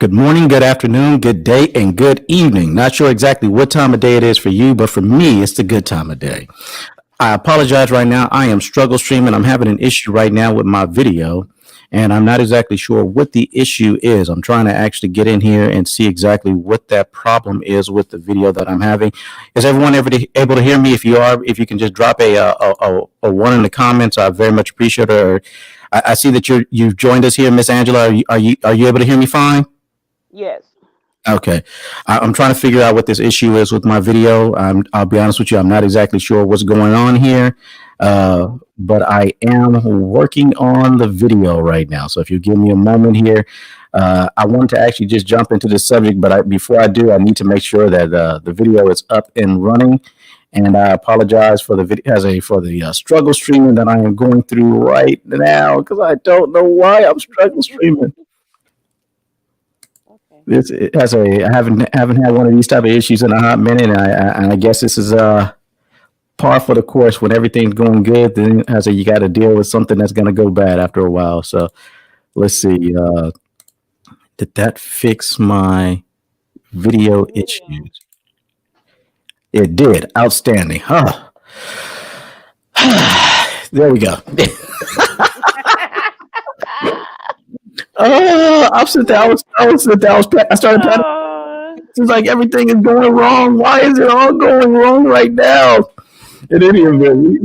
Good morning, good afternoon, good day, and good evening. Not sure exactly what time of day it is for you, but for me, it's the good time of day. I apologize right now. I am struggle streaming. I'm having an issue right now with my video, and I'm not exactly sure what the issue is. I'm trying to actually get in here and see exactly what that problem is with the video that I'm having. Is everyone able to hear me? If you are, if you can just drop a one in the comments, I very much appreciate it. Or I see that you've joined us here, Miss Angela. Are you able to hear me fine? Yes. Okay. I'm trying to figure out what this issue is with my video. I'll be honest with you, I'm not exactly sure what's going on here, but I am working on the video right now. So if you give me a moment here, I want to actually just jump into this subject, but before I do, I need to make sure that the video is up and running. And I apologize for the video for the struggle streaming that I am going through right now because I don't know why I'm struggle streaming. Okay. I haven't had one of these type of issues in a hot minute, and I guess this is par for the course. When everything's going good, then you got to deal with something that's going to go bad after a while. So let's see. Did that fix my video issues? It did. Outstanding. Huh. There we go. Oh, I'm sitting there. I started panicking. Seems like everything is going wrong. Why is it all going wrong right now? In any event,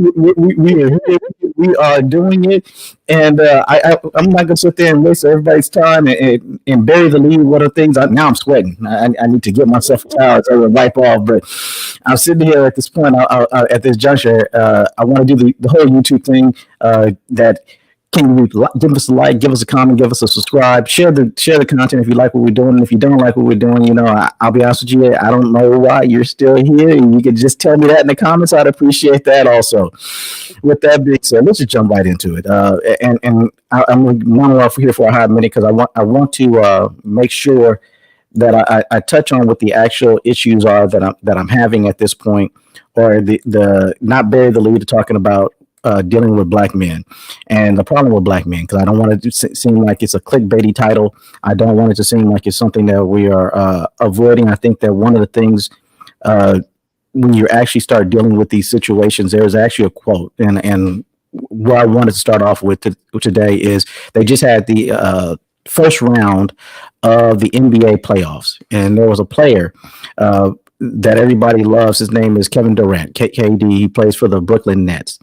we are doing it, and I'm not gonna sit there and waste everybody's time and bury the lead. What are things? Now I'm sweating. I need to get myself a towel so I can wipe off. But I'm sitting here at this point. At this juncture, I want to do the whole YouTube thing. That can you give us a like, give us a comment, give us a subscribe, share the content if you like what we're doing. And if you don't like what we're doing, I'll be honest with you, I don't know why you're still here. And you can just tell me that in the comments. I'd appreciate that also. With that being said, let's just jump right into it. I'm not off here for a hot minute because I want to make sure that I touch on what the actual issues are that I'm having at this point, or the not bury the lead talking about dealing with black men and the problem with black men, because I don't want it to seem like it's a clickbaity title. I don't want it to seem like it's something that we are avoiding. I think that one of the things when you actually start dealing with these situations, there's actually a quote, and what I wanted to start off with today is they just had the first round of the NBA playoffs, and there was a player that everybody loves. His name is Kevin Durant, KD. He plays for the Brooklyn Nets.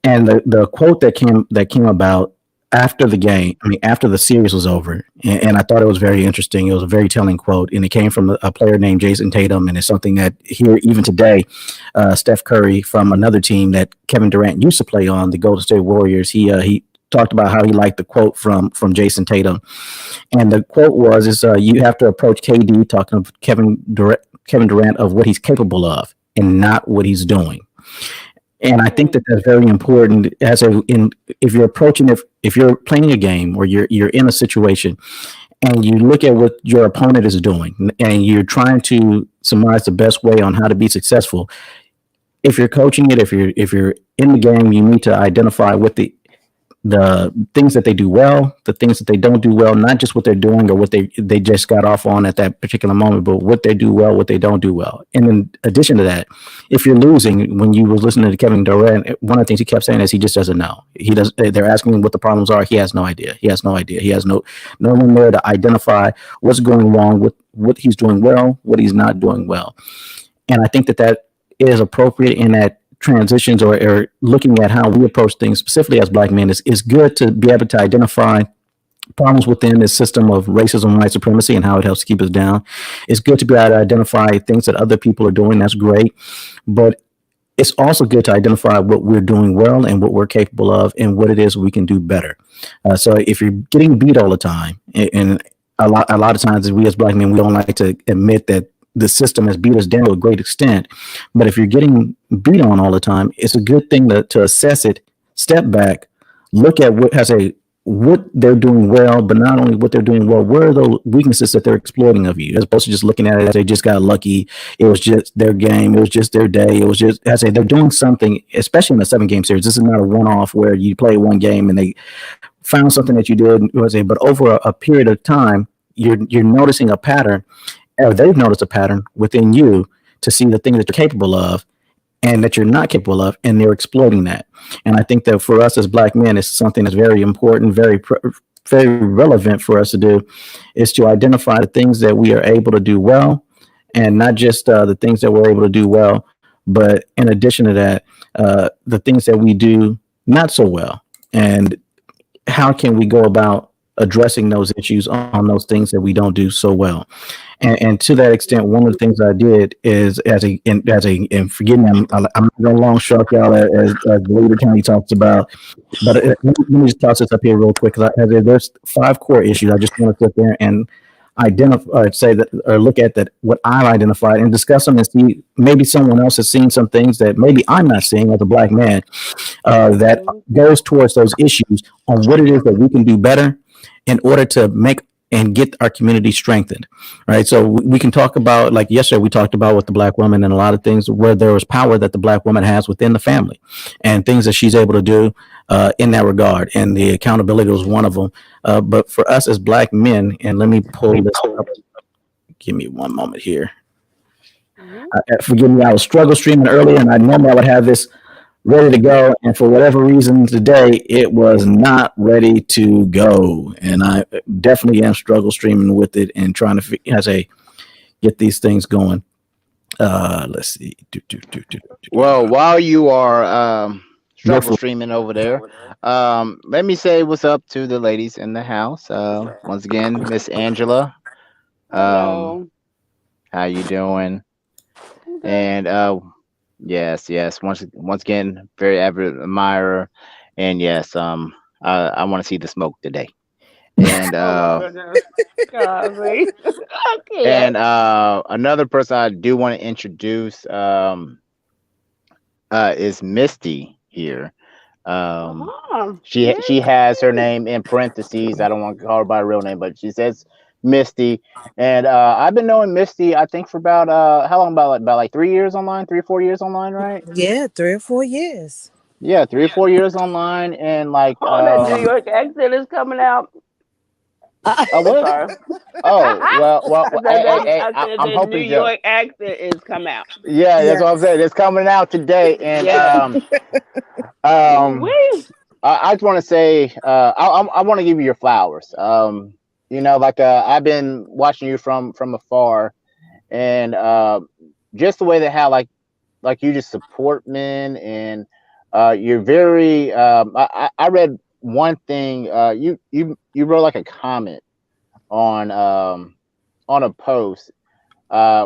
And the quote that came about after the game, after the series was over, and I thought it was very interesting. It was a very telling quote, and it came from a player named Jason Tatum, and it's something that here even today, Steph Curry from another team that Kevin Durant used to play on, the Golden State Warriors. He talked about how he liked the quote from Jason Tatum, and the quote was you have to approach KD, talking of Kevin Durant, of what he's capable of and not what he's doing. And I think that that's very important if you're approaching, if you're playing a game or you're in a situation and you look at what your opponent is doing and you're trying to surmise the best way on how to be successful. If you're coaching it, if you're in the game, you need to identify what the things that they do well, the things that they don't do well, not just what they're doing or what they just got off on at that particular moment, but what they do well, what they don't do well. And in addition to that, if you're losing, when you was listening to Kevin Durant, one of the things he kept saying is he just doesn't know. They're asking him what the problems are. He has no idea. He has no one there to identify what's going wrong with what he's doing well, what he's not doing well. And I think that is appropriate in that transitions or looking at how we approach things specifically as black men is good to be able to identify problems within this system of racism, white supremacy, and how it helps keep us down. It's good to be able to identify things that other people are doing. That's great. But it's also good to identify what we're doing well and what we're capable of and what it is we can do better. So if you're getting beat all the time, and a lot of times we as black men, we don't like to admit that the system has beat us down to a great extent. But if you're getting beat on all the time, it's a good thing to assess it, step back, look at what they're doing well, but not only what they're doing well, where are the weaknesses that they're exploiting of you, as opposed to just looking at it as they just got lucky. It was just their game. It was just their day. It was just, they're doing something, especially in a 7-game series. This is not a one-off where you play one game and they found something that you did. But over a period of time, you're noticing a pattern, or they've noticed a pattern within you to see the things that you're capable of and that you're not capable of, and they're exploiting that. And I think that for us as black men, it's something that's very important, very relevant for us to do, is to identify the things that we are able to do well, and not just the things that we're able to do well, but in addition to that, the things that we do not so well, and how can we go about addressing those issues on those things that we don't do so well. And to that extent, one of the things I did is and forgive me, I'm not going to long stroke y'all as the leader County talks about, but let me just toss this up here real quick, because there's 5 core issues. I just want to sit there and identify, say that, or look at that, what I've identified, and discuss them, and see maybe someone else has seen some things that maybe I'm not seeing as a black man, that goes towards those issues on what it is that we can do better in order to make and get our community strengthened, right? So we can talk about, like yesterday, we talked about with the black woman and a lot of things where there was power that the black woman has within the family, and things that she's able to do in that regard. And the accountability was one of them. But for us as black men, and let me pull this up. Give me one moment here. Forgive me, I was struggle streaming earlier, and I normally I would have this ready to go, and for whatever reason today it was not ready to go, and I definitely am struggle streaming with it and trying to get these things going. Let's see. Well, while you are struggle streaming over there, let me say what's up to the ladies in the house. Once again, Miss Angela, Hello. how you doing? And yes, once again, very avid admirer, and yes, I want to see the smoke today. And Oh my goodness. Golly. Okay. and another person I do want to introduce is Misty here. She has her name in parentheses. I don't want to call her by her real name, but she says Misty. And I've been knowing Misty, I think, for about how long? About like 3 years online, 3 or 4 years online, right? Yeah, 3 or 4 years. Yeah, 3 or 4 years online, and like Oh, that New York accent is coming out. what? Sorry. Oh well, hey, I said I'm the New hoping so. York accent is come out. Yeah, that's what I'm Yes. saying. It's coming out today, and Yeah. Wee. I just want to say, I want to give you your flowers. Like I've been watching you from afar, and just the way that how like you just support men, and you're very. I read one thing. You wrote like a comment on a post,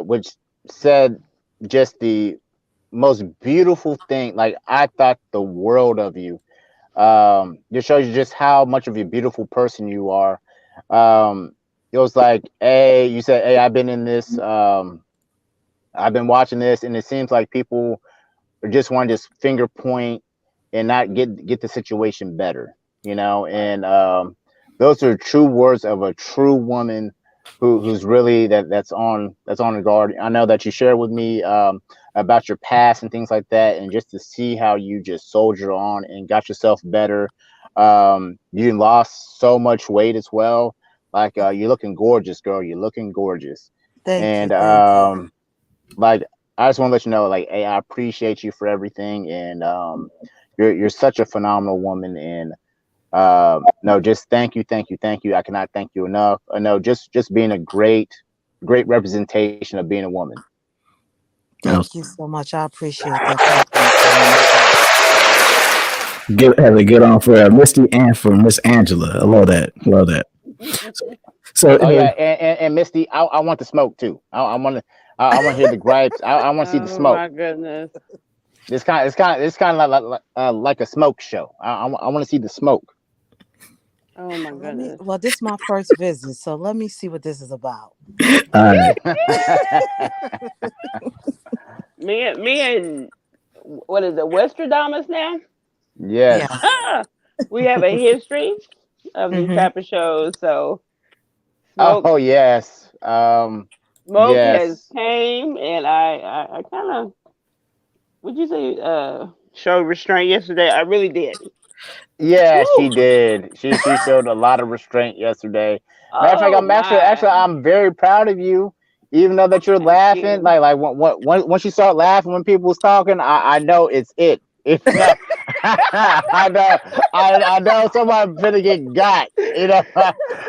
which said just the most beautiful thing. Like I thought the world of you. Just shows you just how much of a beautiful person you are. It was like, hey, you said, hey, I've been in this. I've been watching this, and it seems like people just want to just finger point and not get the situation better, And those are true words of a true woman who's really that's on the guard. I know that you shared with me about your past and things like that, and just to see how you just soldier on and got yourself better. You lost so much weight as well. Like you're looking gorgeous, girl. You're looking gorgeous. Thank you. And Thank you. like I just want to let you know, like, hey, I appreciate you for everything, and you're such a phenomenal woman, and no, just thank you, thank you, thank you. I cannot thank you enough. No, just being a great representation of being a woman. Thank you so much. I appreciate that compliment. Have a good on for Misty and for Miss Angela. I love that. Love that. So Oh yeah, and Misty, I want the smoke too. I want to hear the gripes. I want to see the Oh smoke. my goodness. It's kind of like a smoke show. I want to see the smoke. Oh my goodness. Well, this is my first visit, so let me see what this is about. all right. Me and what is it, Westradamus now? Yes. Yeah. We have a history of these Mm-hmm. type of shows. So smoke Oh yes. smoke has Yes. came, and I kind of, would you say, showed restraint yesterday. I really did. Yeah, she Woo. did. She showed a lot of restraint yesterday. Matter of fact, Oh actually my. I'm very proud of you. Even though that you're Thank laughing, you. once you start laughing when people was talking, I know it's it. You know, I know I know somebody finna get got. You know,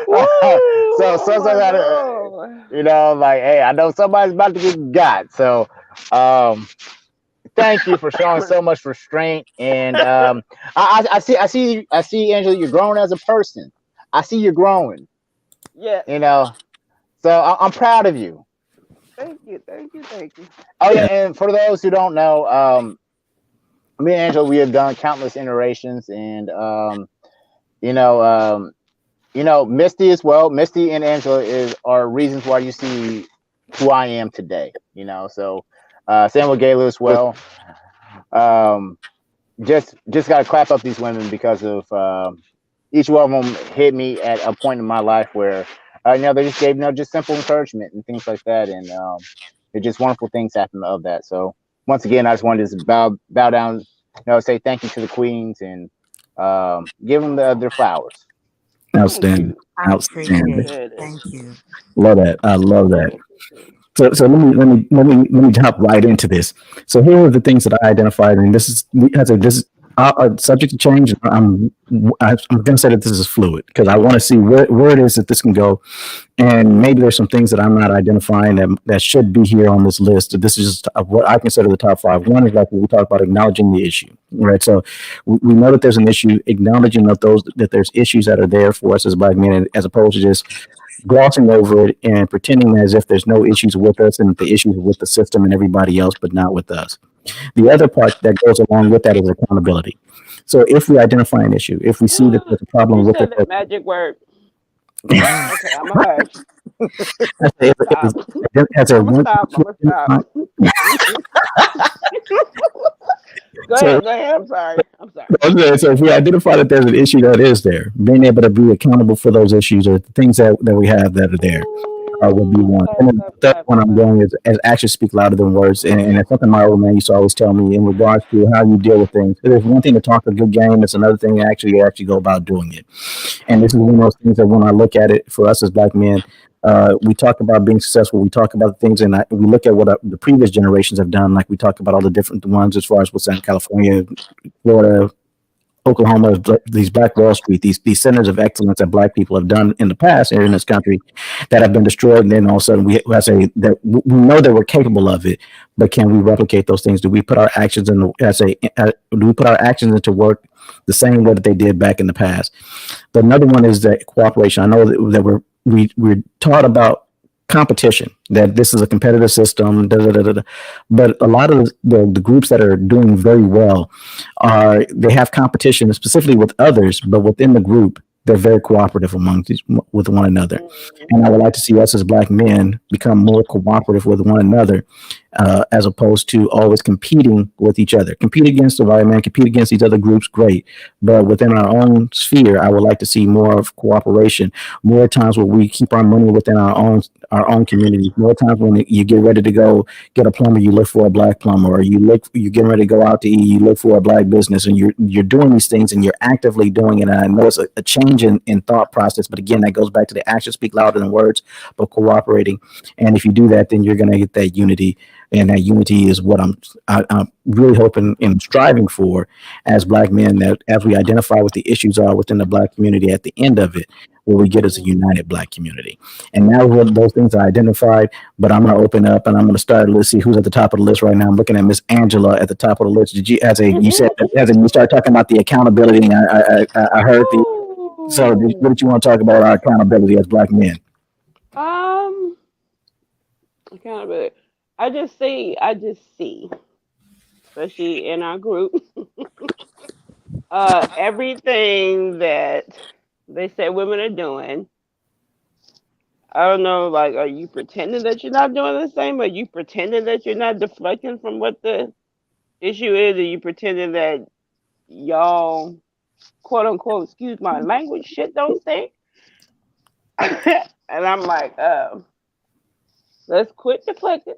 Woo. Oh so my that God. you know, like hey, I know somebody's about to get got. So um, thank you for showing so much restraint. And I see, Angela, you're growing as a person. I see you're growing. Yes. You know, so I'm proud of you. Thank you. Thank you. Thank you. Oh yeah, and for those who don't know, me and Angela, we have done countless iterations, and you know, Misty as well. Misty and Angela are reasons why you see who I am today. You know, so Samuel Galu as well. Um, just got to clap up these women because of each one of them hit me at a point in my life where they just gave just simple encouragement and things like that, and it just wonderful things happen of that. So once again, I just wanted to bow down, say thank you to the queens and give them their flowers. Thank Outstanding. you. I I Outstanding. appreciate it. appreciate it. Thank you. Love that. I I love that. really appreciate it. So let me hop right into this. So here are the things that I identified, and this is subject to change. I'm going to say that this is fluid because I want to see where it is that this can go, and maybe there's some things that I'm not identifying that should be here on this list. This is just what I consider the top five. One is like what we talked about, acknowledging the issue, right? So we know that there's an issue, acknowledging that there's issues that are there for us as Black men, as opposed to just glossing over it and pretending as if there's no issues with us and the issues are with the system and everybody else, but not with us. The other part that goes along with that is accountability. So if we identify an issue, if we see that there's a problem You with it, said that magic word. Mm. Okay, I'm a hush. I'm if, gonna stop. as a I'm gonna one, stop. I'm gonna stop. Go so ahead. Go ahead. I'm sorry. I'm sorry. okay, so if we identify that there's an issue that is there, being able to be accountable for those issues or the things that we have that are there would be Ooh, one. And clap, then clap, the third clap, one I'm clap. going is as actions speak louder than words. And it's something my old man used to always tell me in regards to how you deal with things. There's one thing to talk a good game, it's another thing to actually go about doing it. And this is one of those things that when I look at it for us as Black men, we talk about being successful. We talk about things, and we look at what the previous generations have done. Like we talk about all the different ones as far as what's in California, Florida, Oklahoma, these Black Wall Street, these centers of excellence that Black people have done in the past here in this country that have been destroyed. And then all of a sudden, I say that we know that we're capable of it, but can we replicate those things? Do we put our actions in? Do we put our actions into work the same way that they did back in the past? But another one is that cooperation. I know that we're taught about competition, that this is a competitive system, da, da, da, da. But a lot of the groups that are doing very well they have competition specifically with others, but within the group they're very cooperative with one another. And I would like to see us as Black men become more cooperative with one another, as opposed to always competing with each other. Compete against the white man, compete against these other groups, great. But within our own sphere, I would like to see more of cooperation. More times where we keep our money within our own community. More times when you get ready to go get a plumber, you look for a Black plumber, or you're getting ready to go out to eat, you look for a Black business, and you're doing these things and you're actively doing it. And I know it's a change in thought process, but again, that goes back to the actions speak louder than words, but cooperating. And if you do that, then you're going to get that unity, and that unity is what I'm really hoping and striving for as Black men. That as we identify what the issues are within the Black community, at the end of it, what we get is a united Black community. And now what those things are identified, but I'm going to open up and I'm going to start. Let's see who's at the top of the list right now. I'm looking at Miss Angela at the top of the list. Did you, you said, you start talking about the accountability, and I heard the. So, what Ooh. did you want to talk about our accountability as Black men? Um, accountability. I just see, especially in our group, everything that they say women are doing. I don't know, like, are you pretending that you're not doing the same? Are you pretending that you're not deflecting from what the issue is? Are you pretending that y'all, quote unquote, excuse my language, shit don't stink? And I'm like, let's quit deflecting.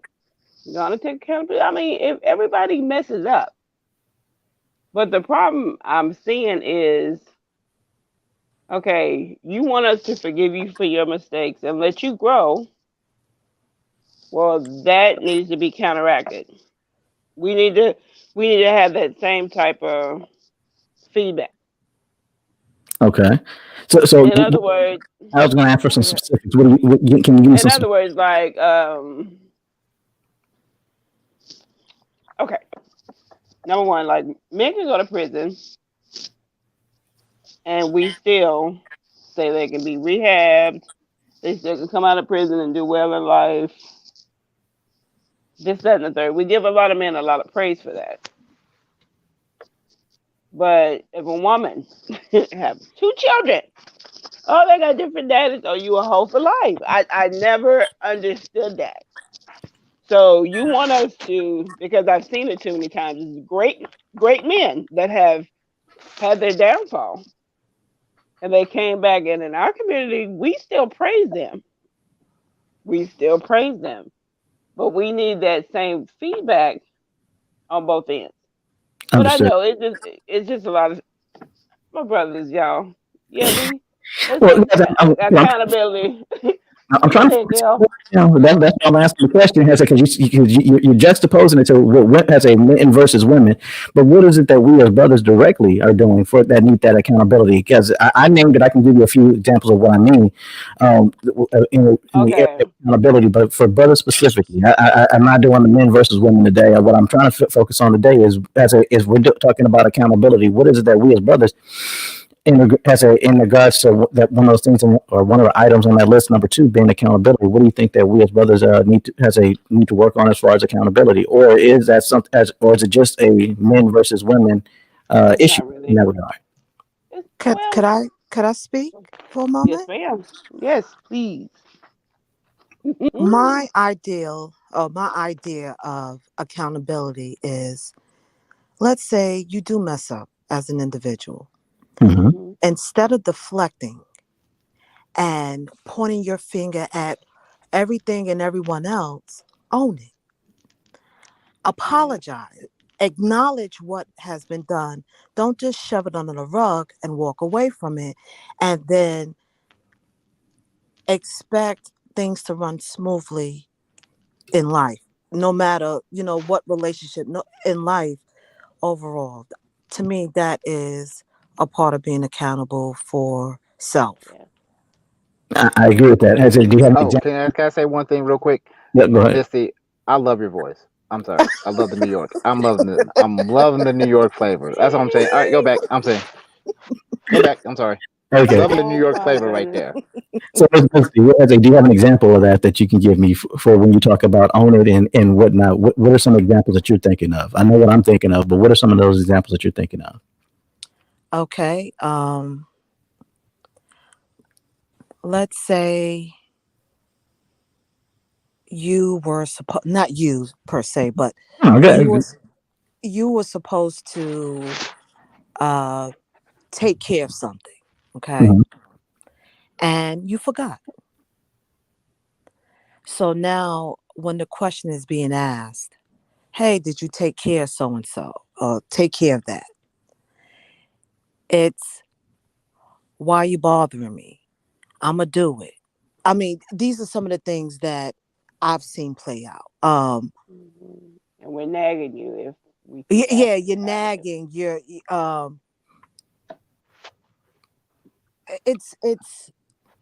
Gonna take accountability. I mean, if everybody messes up, But the problem I'm seeing is, okay, you want us to forgive you for your mistakes and let you grow. Well, that needs to be counteracted. We need to we need to have that same type of feedback. Okay. So In other words, I was going to ask for some okay. specifics. Can you give me In some? other words, like, okay, number one, like men can go to prison, and we still say they can be rehabbed. They still can come out of prison and do well in life. This, that, and the third. We give a lot of men a lot of praise for that. But if a woman have two children, oh, they got different daddies. Oh, you a hoe for life. I never understood that. So you want us to, because I've seen it too many times. It's great men that have had their downfall, and they came back. And in our community, we still praise them. We still praise them, but we need that same feedback on both ends. But I Understood. know it's just a lot of my brothers, y'all. Yeah, we let's Well, have yes, accountability. I'm Go trying to. ahead, Gail. That's why I'm asking the question. Because you're juxtaposing it to what as a men versus women. But what is it that we as brothers directly are doing for that need that accountability? Because I named it. I can give you a few examples of what I mean in the area Okay. of accountability. But for brothers specifically, I'm not doing the men versus women today. What I'm trying to focus on today is we're talking about accountability. What is it that we as brothers in regards to that one of those things or one of the items on that list, number two being accountability. What do you think that we as brothers need to work on as far as accountability, or is that something or is it just a men versus women It's issue not in really. that regard? It's, Could well, could I could I speak for a yes, moment? ma'am. Yes, please. My idea of accountability is, let's say you do mess up as an individual. Mm-hmm. Mhm. Instead of deflecting and pointing your finger at everything and everyone else, own it. Right. Apologize. Acknowledge what has been done. Don't just shove it under the rug and walk away from it and then expect things to run smoothly in life. No matter, what relationship no, in life overall. To me, that is a part of being accountable for self. Yeah. I agree with that. Do you have an Oh, example? can I say one thing real quick? Yeah, go ahead. Misty, I love your voice. I'm sorry. I love the New York. I'm loving the New York flavor. That's what I'm saying. All right, go back. I'm saying go back. I'm sorry. Okay. Loving the New Oh York my flavor right goodness. there. So do you have an example of that you can give me for when you talk about own it and whatnot? What are some examples that you're thinking of? I know what I'm thinking of, but what are some of those examples that you're thinking of? Okay. Let's say you were supposed, not you per se, but Oh, you okay. were you were supposed to uh take care of something, okay? Mhm. And you forgot. So now when the question is being asked, hey, did you take care of so and so? Or take care of that? It's, why are you bothering me? I'ma do it. I mean, these are some of the things that I've seen play out. Mhm. And we're nagging you if we keep Yeah, asking you're about it. nagging.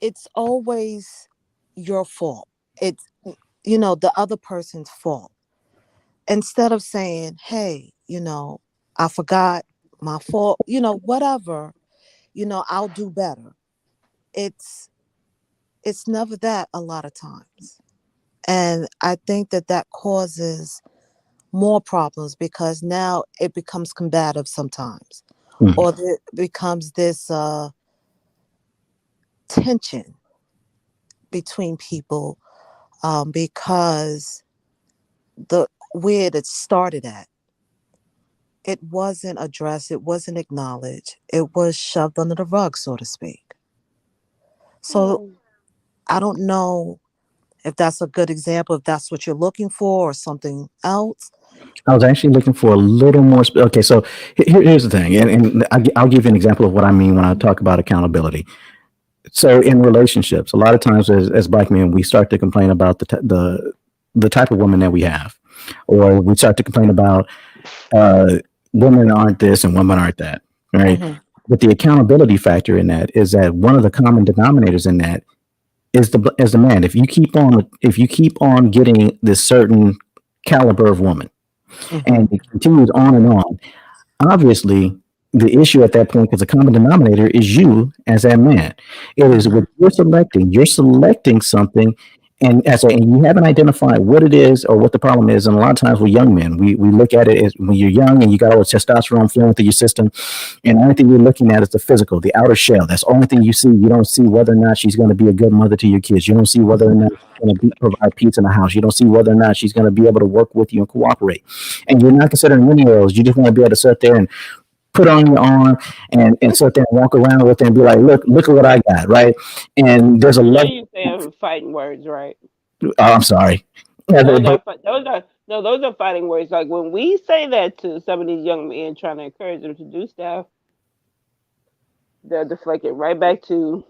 It's always your fault. It's the other person's fault. Instead of saying, hey, I forgot, my fault, whatever, I'll do better. It's it's never that a lot of times. And I think that that causes more problems because now it becomes combative sometimes, Mhm. or there becomes this tension between people, because the where it started at, it wasn't addressed, it wasn't acknowledged, it was shoved under the rug, so to speak. So Well, I don't know If that's a good example, if that's what you're looking for or something else. I was actually looking for a little more. Okay, so here's the thing, and I'll give you an example of what I mean when I talk about accountability. So in relationships, a lot of times as black men, we start to complain about the type of woman that we have, or we start to complain about uh, women aren't this and women aren't that, right? Hmm. But the accountability factor in that is that one of the common denominators in that is the man. If you keep on getting this certain caliber of woman, Hmm. and it continues on and on, obviously the issue at that point, because the common denominator is you as that man. It is what Hmm. you're selecting something, and you haven't identified what it is or what the problem is. And a lot of times with young men, we look at it as when you're young and you got all the testosterone flowing through your system, and the only thing you're looking at is the physical, the outer shell. That's the only thing you see. You don't see whether or not she's going to be a good mother to your kids. You don't see whether or not she's going to provide peace in the house. You don't see whether or not she's going to be able to work with you and cooperate. And you're not considering any of those. You just want to be able to sit there and put on your arm and sit there and walk around with it and be like, look at what I got, right? And there's a You know level. you saying fighting words, right? Oh, I'm sorry. Yeah, Those but are those are no, those are fighting words. Like when we say that to some of these young men, trying to encourage them to do stuff, they'll deflect it right back to,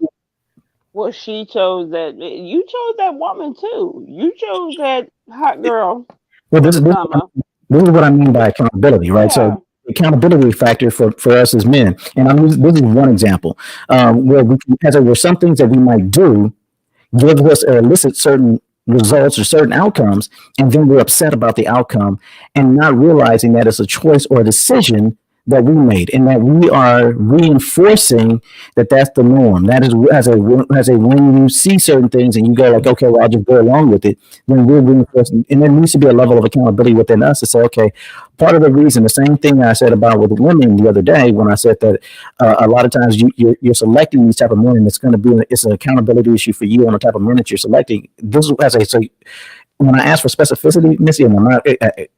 well, she chose that. You chose that woman too. You chose that hot girl well, for the summer. this is what I mean by accountability, right? So Yeah. accountability factor for us as men, and this is one example where we can, as there were some things that we might do give us or elicit certain results or certain outcomes, and then we're upset about the outcome and not realizing that it's a choice or a decision that we made, and that we are reinforcing that that's the norm. That is as a when you see certain things and you go like, okay, well, I'll just go along with it. Then we're reinforcing, and there needs to be a level of accountability within us to say, okay, part of the reason, the same thing I said about with women the other day when I said that a lot of times you're selecting these type of men, and it's an accountability issue for you on the type of men that you're selecting. This is as I say when I ask for specificity, Missy, and I'm not,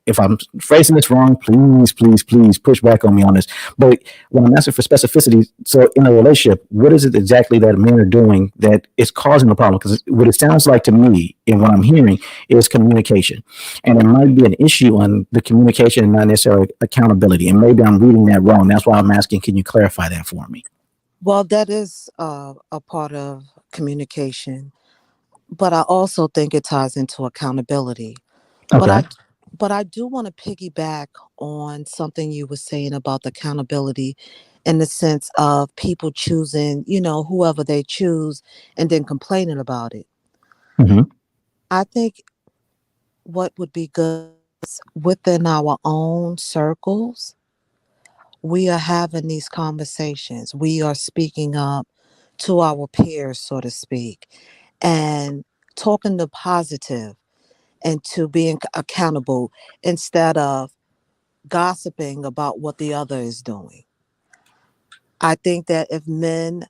if I'm phrasing this wrong, please push back on me on this. But when I'm asking for specificity, so in a relationship, what is it exactly that men are doing that is causing the problem? Because what it sounds like to me, and what I'm hearing, is communication, and it might be an issue on the communication and not necessarily accountability. And maybe I'm reading that wrong. That's why I'm asking. Can you clarify that for me? Well, that is a part of communication, but I also think it ties into accountability. But Okay. I do want to piggyback on something you were saying about the accountability in the sense of people choosing, whoever they choose and then complaining about it. Mm-hmm. I think what would be good is within our own circles, we are having these conversations. We are speaking up to our peers, so to speak, and talking the positive and to being accountable instead of gossiping about what the other is doing. I think that if men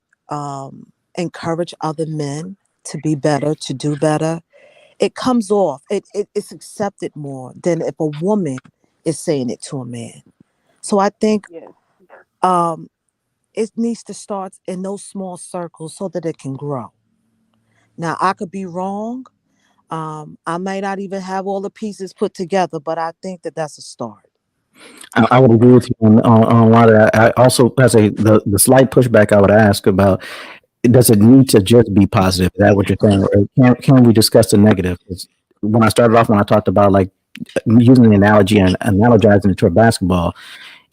encourage other men to be better, to do better, it comes off. It's accepted more than if a woman is saying it to a man. So I think Yes. um, it needs to start in those small circles so that it can grow. Now, I could be wrong. I may not even have all the pieces put together, but I think that that's a start. I would agree with you on a lot of that. I also, as the slight pushback, I would ask about, does it need to just be positive? Is that what you're saying? Or can we discuss the negative? 'Cause when I started off, when I talked about like using the analogy and analogizing it to a basketball,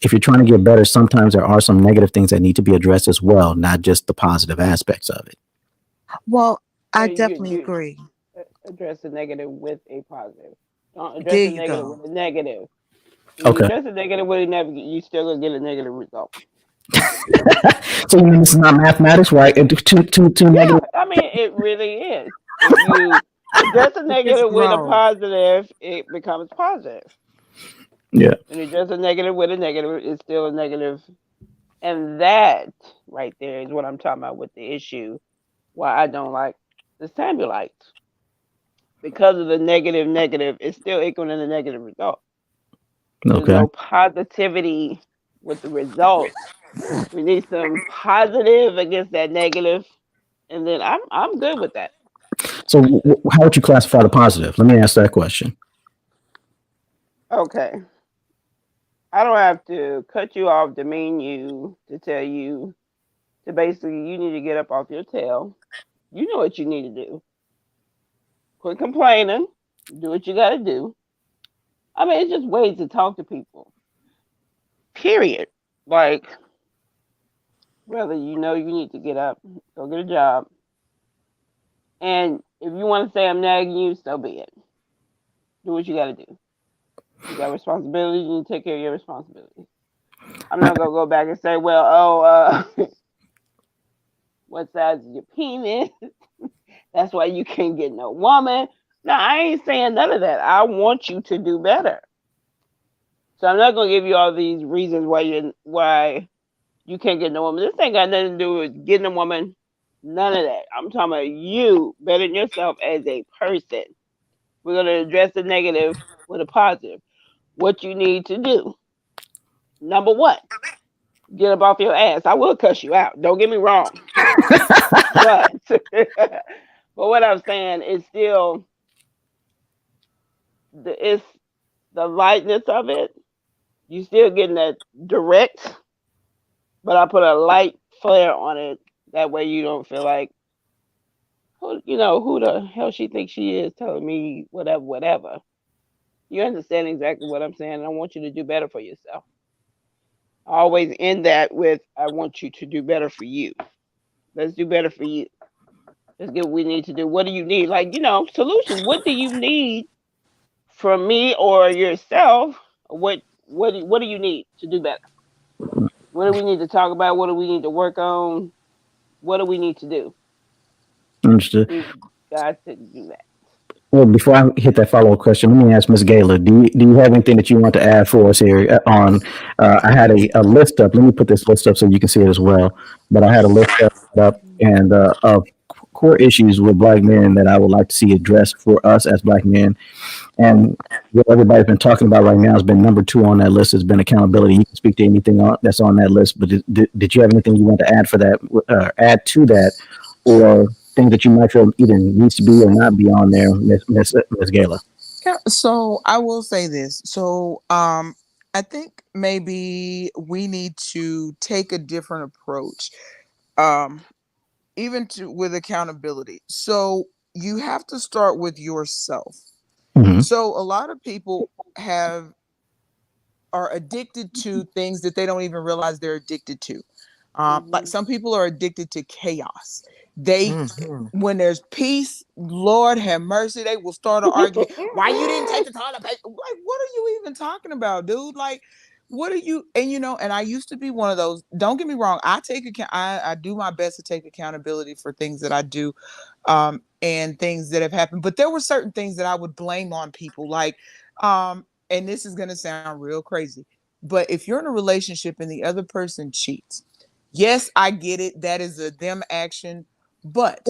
if you're trying to get better, sometimes there are some negative things that need to be addressed as well, not just the positive aspects of it. Well, So I you definitely you agree. address the negative with a positive. Don't address There the you negative go. with a negative. If you Okay. address the negative with a negative, you still gonna get a negative result. So you mean this is not mathematics, right? Two Yeah, negative. I mean it really is. If you address a It just negative with a grows. positive, it becomes positive. Yeah. And address a negative with a negative, it's still a negative. And that right there is what I'm talking about with the issue. Why I don't like the Samuelites, because of the negative, it's still equaling a negative result. There's Okay. no positivity with the result. We need some positive against that negative, and then I'm good with that. So how would you classify the positive? Let me ask that question. Okay. I don't have to cut you off, demean you, to tell you to basically you need to get up off your tail. You know what you need to do. Quit complaining. Do what you got to do. I mean, it's just ways to talk to people. Period. Like, brother, you know you need to get up, go get a job. And if you want to say I'm nagging you, so be it. Do what you got to do. You got responsibilities. You need to take care of your responsibilities. I'm not gonna go back and say, well, what size is your penis? That's why you can't get no woman. No, I ain't saying none of that. I want you to do better. So I'm not gonna give you all these reasons why you can't get no woman. This ain't got nothing to do with getting a woman. None of that. I'm talking about you bettering yourself as a person. We're gonna address the negative with a positive. What you need to do. Number one, get up off your ass. I will cuss you out. Don't get me wrong. But but what I'm saying is still it's the lightness of it. You still getting that direct, but I put a light flare on it. That way you don't feel like who the hell she thinks she is telling me whatever, whatever. You understand exactly what I'm saying. And I want you to do better for yourself. I always end that with I want you to do better for you. Let's do better for you. Let's get what we need to do. What do you need? Like, solutions. What do you need from me or yourself? What do you need to do better? What do we need to talk about? What do we need to work on? What do we need to do? Understood. We've got to do that. Well, before I hit that follow up question, let me ask Ms. Gayla, do you have anything that you want to add for us here on? I had a list up. Let me put this list up so you can see it as well. But I had a list up and of core issues with black men that I would like to see addressed for us as black men. And what everybody's been talking about right now has been number two on that list has been accountability. You can speak to anything that's on that list, but did you have anything you want to add for that, add to that, or things that you might feel either needs to be or not be on there, Miss Gala? Yeah, so I will say this. So I think maybe we need to take a different approach. Um even to with accountability. So you have to start with yourself. Mm-hmm. So a lot of people have are addicted to things that they don't even realize they're addicted to. Like some people are addicted to chaos. They when there's peace, Lord have mercy, they will start an argument. Why you didn't take the toilet paper? Like, what are you even talking about, dude? Like, what are you? And and I used to be one of those. Don't get me wrong. I take account. I do my best to take accountability for things that I do, and things that have happened. But there were certain things that I would blame on people, like, and this is gonna sound real crazy, but if you're in a relationship and the other person cheats, yes, I get it. That is a them action. But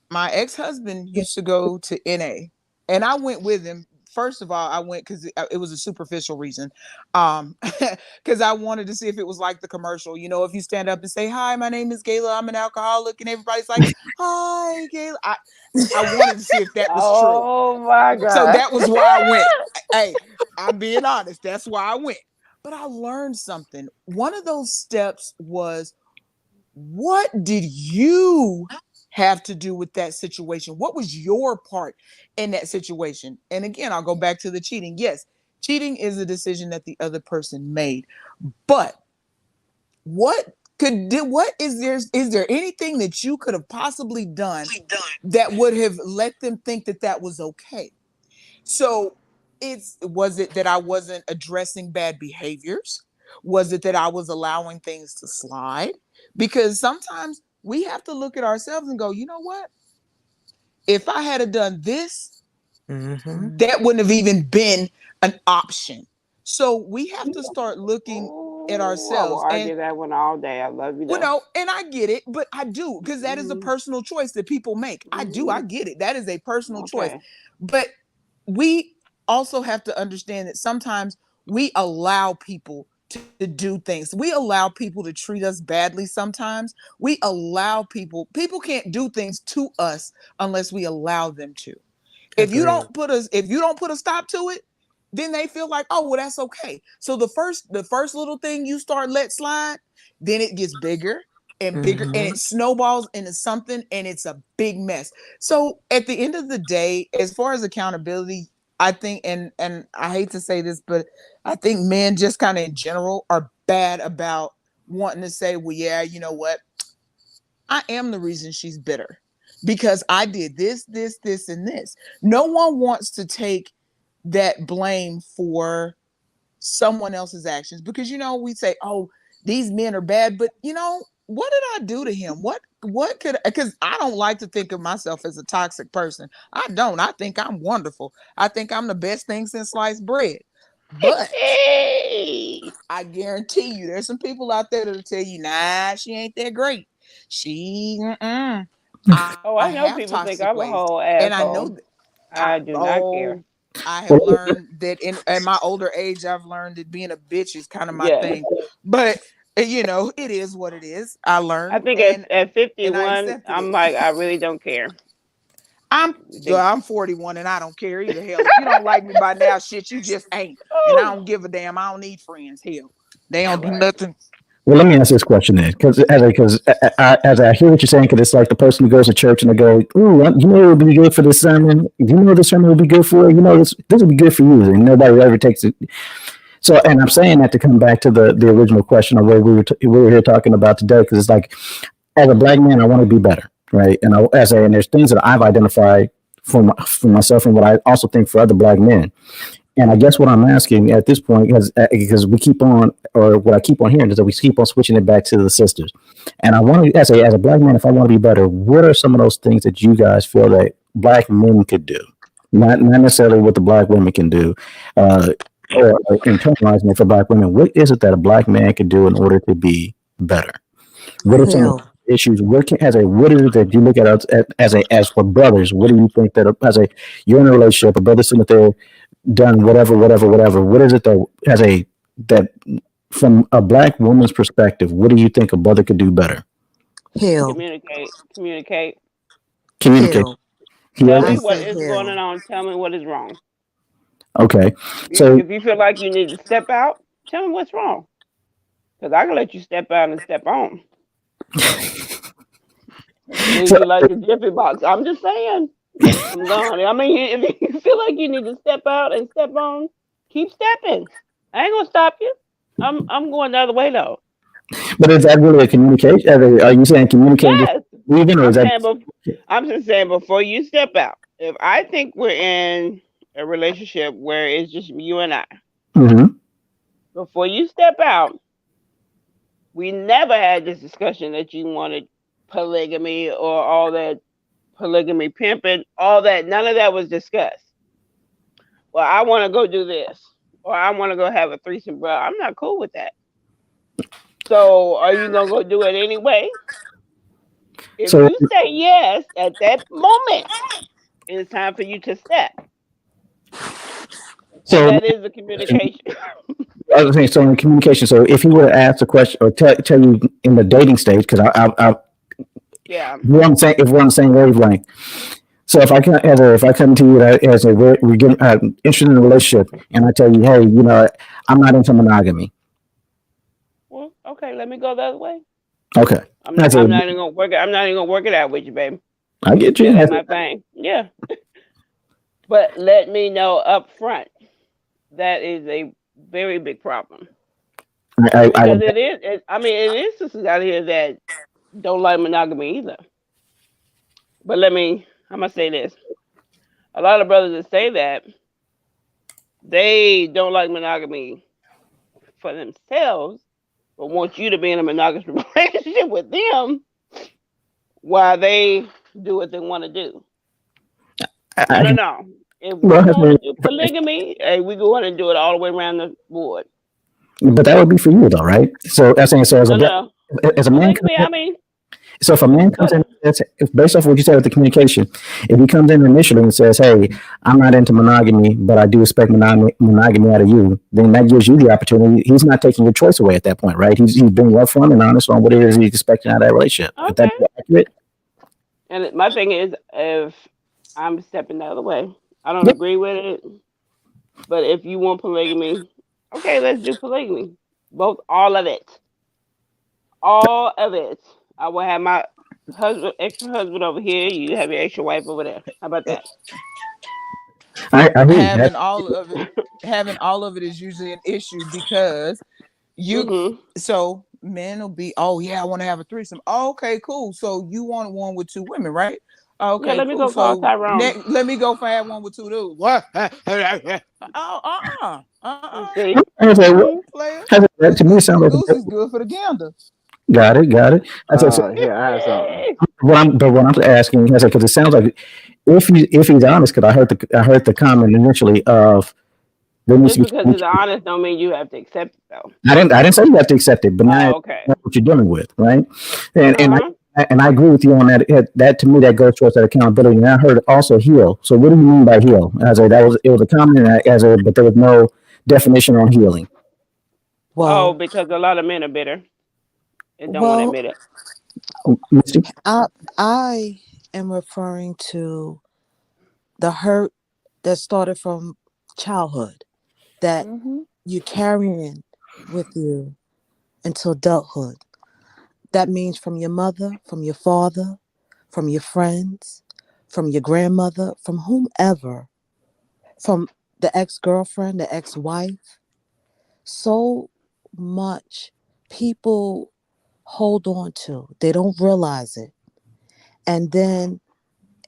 my ex-husband used to go to NA and I went with him. First of all, I went because it was a superficial reason. Because I wanted to see if it was like the commercial. If you stand up and say, "Hi, my name is Gayla, I'm an alcoholic," and everybody's like, "Hi, Gayla." I wanted to see if that was true. Oh my So God. that was why I went. Hey, I'm being honest. That's why I went. But I learned something. One of those steps was, what did you have to do with that situation? What was your part in that situation? And again, I'll go back to the cheating. Yes, cheating is a decision that the other person made. But what is there anything that you could have possibly done that would have let them think that that was okay? So was it that I wasn't addressing bad behaviors? Was it that I was allowing things to slide? Because sometimes we have to look at ourselves and go, you know what? If I had done this, that wouldn't have even been an option. So we have to start looking at I will ourselves. And argue that one all day. I love you though. and I get it, but I do, because that is a personal choice that people make. I get it. That is a personal choice. Okay. But we also have to understand that sometimes we allow people to do things. We allow people to treat us badly sometimes. We allow people can't do things to us unless we allow them to. If you Agreed. don't put a stop to it, then they feel like, oh well, that's okay. So the first little thing you start let slide, then it gets bigger and bigger and it snowballs into something and it's a big mess. So at the end of the day, as far as accountability, I think and I hate to say this, but I think men just kind of in general are bad about wanting to say, well, yeah, you know what? I am the reason she's bitter because I did this, and this. No one wants to take that blame for someone else's actions because we say, oh, these men are bad, but what did I do to him? What could, because I don't like to think of myself as a toxic person. I don't. I think I'm wonderful. I think I'm the best thing since sliced bread. But I guarantee you, there's some people out there that'll tell you, nah, she ain't that great. She, I I know have people think toxic I'm a ways, whole and I know asshole. that. I do not care. I have learned that in my older age, I've learned that being a bitch is kind of my Yes. thing. But it is what it is. I I learned think at and I 51, accepted it. I'm like, I really don't care. I'm 41 and I don't care either. Hell, if you don't like me by now, shit, you just ain't. And I don't give a damn. I don't need friends. Hell, they don't do nothing. Well, let me ask this question then, because as I hear what you're saying, because it's like the person who goes to church and they go, "Ooh, you know, it would be good for this sermon. You know, this sermon would be good for you. You know, this would be good for you." And nobody ever takes it. So, and I'm saying that to come back to the original question of what we were here talking about today, because it's like, as a black man, I want to be better, right? And and there's things that I've identified for myself and what I also think for other black men. And I guess what I'm asking at this point is because we keep on, or what I keep on hearing is that we keep on switching it back to the sisters. And I want to, as a black man, if I want to be better, what are some of those things that you guys feel that black men could do? Not necessarily what the black women can do, or internalizing it for black women. What is it that a black man can do in order to be better? What are some of Hell, the issues? What is it that you look at as for brothers? What do you think that you're in a relationship, a brother sitting there done whatever. What is it that from a black woman's perspective, what do you think a brother could do better? hell, Communicate. Communicate. hell. Tell Yeah. me I what say is going hell. on. Tell me what is wrong. Okay. So If you feel like you need to step out, tell me what's wrong. Because I can let you step out and step on. Leave so you like the Jiffy box. I'm just saying. I'm gone. I mean, if you feel like you need to step out and step on, keep stepping. I ain't gonna stop you. I'm going the other way though. but is that really a communication? Are you saying communicating Yes. even, or is I'm that? saying I'm just saying before you step out. If I think we're in a relationship where it's just you and I, Mm-hmm. before you step out, we never had this discussion that you wanted polygamy or all that polygamy pimping, all that. None of that was discussed. Well, I want to go do this, or I want to go have a threesome, bro. I'm not cool with that. So, are you gonna go do it anyway? If So you say yes at that moment, it's time for you to step, and so that is the communication. other thing. So in communication. So if he were to ask a question or tell you in the dating stage, because Yeah. if we're on the same wavelength. So if I come to you as we get interested in a relationship, and I tell you, hey, I'm not into monogamy. Well, okay. Let me go the other way. Okay, that's a, I'm not even gonna work it. I'm not even gonna work it out with you, baby. I get you. That ain't my thing. Yeah. But let me know up front. That is a very big problem I because it is. I mean, it is sisters out here that don't like monogamy either. But I'm gonna say this: a lot of brothers that say that they don't like monogamy for themselves, but want you to be in a monogamous relationship with them while they do what they want to do. No. If we're going to do polygamy, hey, we go on and do it all the way around the board. But that would be for you though, right? So that's saying, so No. as a man, Polygamy, I mean, So if a man comes in, if based off what you said with the communication, if he comes in initially and says, "Hey, I'm not into monogamy, but I do expect monogamy out of you," then that gives you the opportunity. He's not taking your choice away at that point, right? He's being upfront and honest on what it is he's expecting out of that relationship. If that's Okay. accurate, And my thing is, if I'm stepping out of the way, I don't yeah, agree with it. But if you want polygamy, okay, let's do polygamy. Both, all of it. I will have my extra husband over here. You have your extra wife over there. How about that? I hear you. Having all of it, having all of it is usually an issue because you. Mhm. So men will be, oh yeah, I want to have a threesome. Oh, okay, cool. So you want one with two women, right? Yeah, Okay, let me cool. go call So Tyrone. let me go find one with two dudes. What? Oh, See? I say, cool, player. to What's me, it good for sounds the like goose is good for the gander. got it, got it. I said, so Here, I have something. what I'm asking, I said, because it sounds like if he's honest, because I heard the comment initially of there needs Just to be because it's communication. honest don't mean you have to accept it though. I didn't say you have to accept it, but now Oh, okay. that's what you're dealing with, right? And Uh huh. and I agree with you on that. That to me that goes towards that accountability. And I heard also heal. So what do you mean by heal? As a that was it was a comment as a but there was no definition on healing. Oh, Well, because a lot of men are bitter and don't want to well, admit it. Misty? I am referring to the hurt that started from childhood that Mm-hmm. you're carrying with you until adulthood. That means from your mother, from your father, from your friends, from your grandmother, from whomever, from the ex girlfriend, the ex wife. So much people hold on to, they don't realize it. And then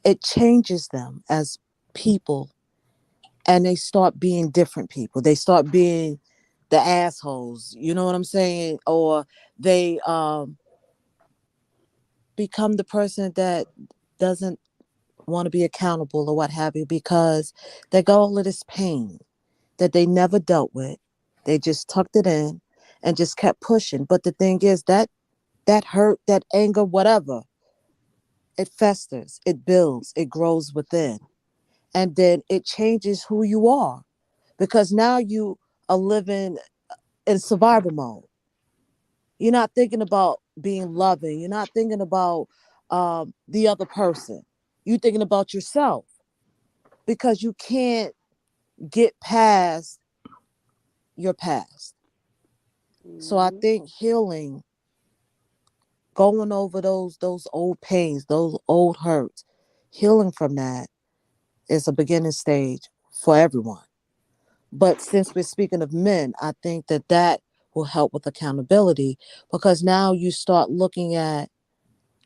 it changes them as people and they start being different people. They start being the assholes, you know what I'm saying? Or they become the person that doesn't want to be accountable or what have you because they got all of this pain that they never dealt with. They just tucked it in and just kept pushing. But the thing is that hurt, that anger, whatever, it festers, it builds, it grows within. And then it changes who you are because now you are living in survival mode. You're not thinking about being loving. You're not thinking about the other person. You're thinking about yourself because you can't get past your past. So I Mhm. think healing, going over those old pains, those old hurts, healing from that is a beginning stage for everyone. But since we're speaking of men, I think that will help with accountability because now you start looking at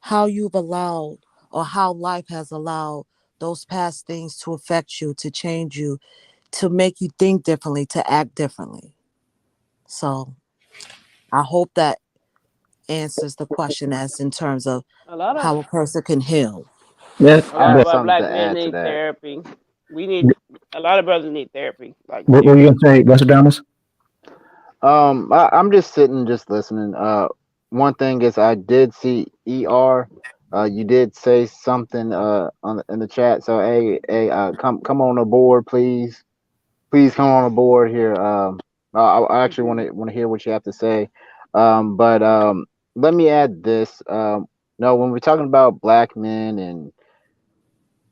how you've allowed or how life has allowed those past things to affect you, to change you, to make you think differently, to act differently. So I hope that answers the question as in terms of A lot of how a person can heal. Yeah, a I lot but of have our something black to men add to need that. therapy. We need a lot of brothers need therapy, like what were you serious. gonna say, Nostradamus? I'm just sitting, just listening. One thing is, I did see ER. You did say something in the chat. So hey, come on aboard, please. Please come on aboard here. I actually Mhm. want to hear what you have to say. But let me add this. No, when we're talking about black men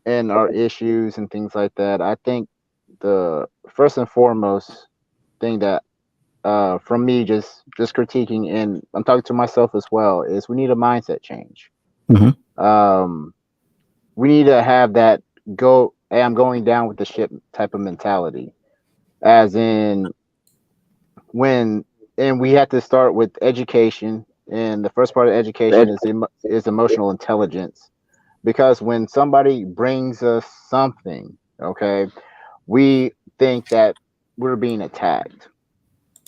and our issues and things like that, I think the first and foremost thing that from me just critiquing, and I'm talking to myself as well, is we need a mindset change. Mm-hmm. Um, we need to have that go. Hey, I'm going down with the ship type of mentality, as in when, and we have to start with education. And the first part of education is emotional intelligence, because when somebody brings us something, okay, we think that we're being attacked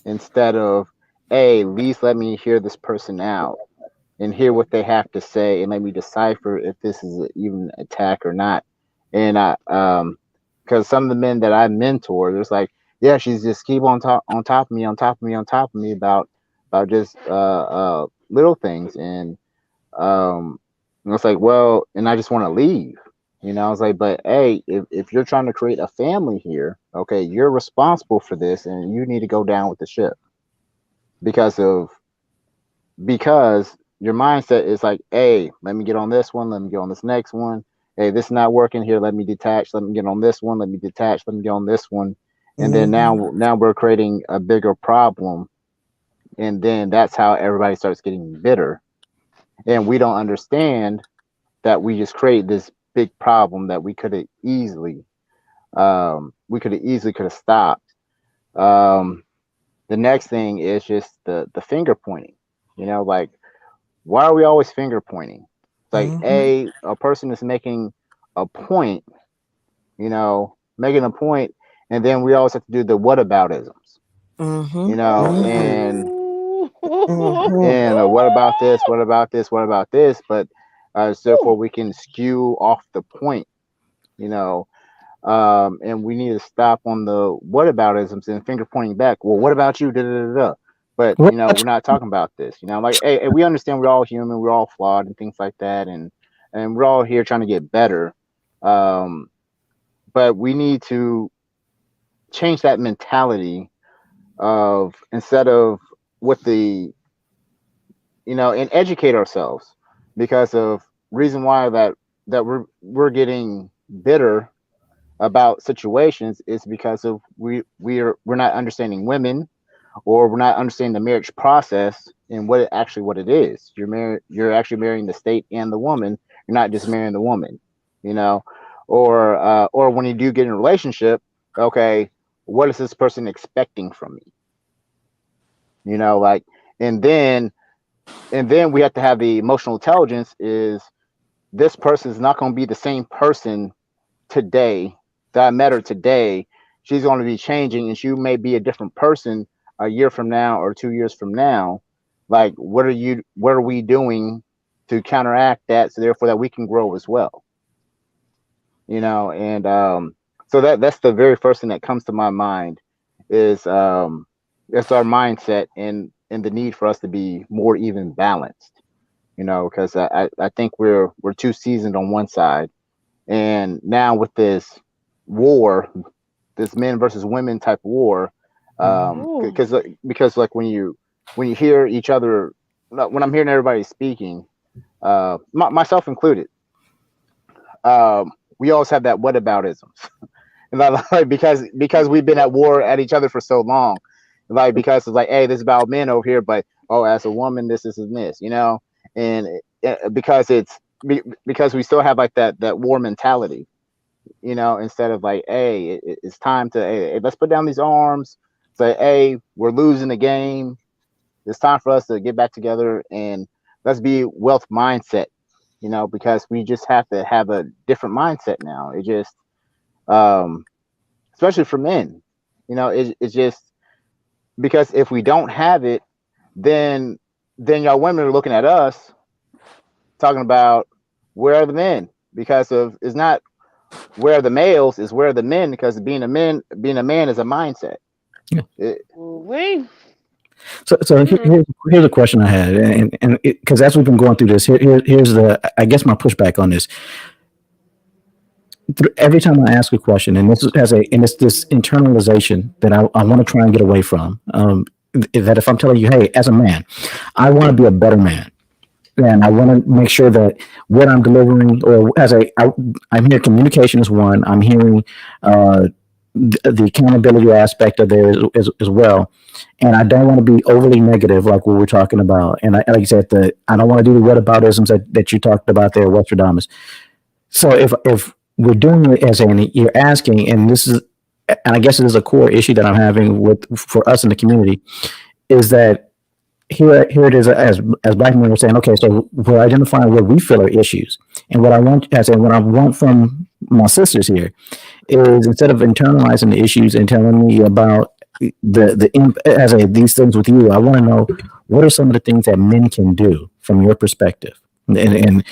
instead of, hey, at least let me hear this person out and hear what they have to say and let me decipher if this is even an attack or not. And because some of the men that I mentor, there's like, yeah, she's just keep on top of me, on top of me, on top of me about just little things. And And it's like, well, and I just want to leave. I was like, but hey, if you're trying to create a family here, okay, you're responsible for this, and you need to go down with the ship because of because your mindset is like, hey, let me get on this one, let me get on this next one. Hey, this is not working here. Let me detach. Let me get on this one. Let me detach. Let me get on this one. And then now we're creating a bigger problem, and then that's how everybody starts getting bitter, and we don't understand that we just create this big problem that we could have stopped. Um, the next thing is just the finger pointing. Like, why are we always finger pointing? It's like, a person is making a point, making a point, and then we always have to do the whataboutisms, and what about this? What about this? What about this? But so therefore we can skew off the point, you know. And we need to stop on the whataboutisms and finger pointing back. Well, what about you? Da, da, da, da. But What? we're not talking about this. Like, hey, we understand we're all human, we're all flawed, and things like that, and we're all here trying to get better. But we need to change that mentality of instead of what the and educate ourselves because of reason why that we're getting bitter about situations is because of we're not understanding women, or we're not understanding the marriage process and what it is. You're actually marrying the state and the woman. You're not just marrying the woman, you know. Or when you do get in a relationship, okay, what is this person expecting from me? Like, and then we have to have the emotional intelligence is this person is not going to be the same person today that I met her today. She's going to be changing, and she may be a different person a year from now or 2 years from now. Like, what are we doing to counteract that, so therefore that we can grow as well? And so that's the very first thing that comes to my mind is it's our mindset and the need for us to be more even balanced. Because I think we're too seasoned on one side, and now with this war, this men versus women type war, because like when you hear each other, when I'm hearing everybody speaking, myself included, we always have that whataboutisms, and like because we've been at war at each other for so long, like because it's like, hey, this is about men over here, but oh, as a woman, this and this, and because because we still have like that war mentality, instead of like, hey, it's time to, hey, let's put down these arms. Say, hey, we're losing the game. It's time for us to get back together and let's be wealth mindset, because we just have to have a different mindset now. It just, especially for men, it's just because if we don't have it, then y'all women are looking at us talking about where are the men, because of it's not where are the males, is where are the men, because being a man is a mindset. Yeah. We. So here's a question I had, and because as we've been going through this, here's I guess my pushback on this. Every time I ask a question, and it's this internalization that I want to try and get away from. That if I'm telling you, hey, as a man, I want to be a better man, and I want to make sure that what I'm delivering, or I'm hearing communication is one. I'm hearing the accountability aspect of there as well, and I don't want to be overly negative like what we're talking about. And like you said, I don't want to do the whataboutisms that you talked about there, Westradamus. So if we're doing it as you're asking, and this is, and I guess it is a core issue that I'm having for us in the community, is that here it is, as black men are saying, okay, so we're identifying what we feel are issues, and what I want from my sisters here is, instead of internalizing the issues and telling me about these things with you, I want to know what are some of the things that men can do from your perspective, and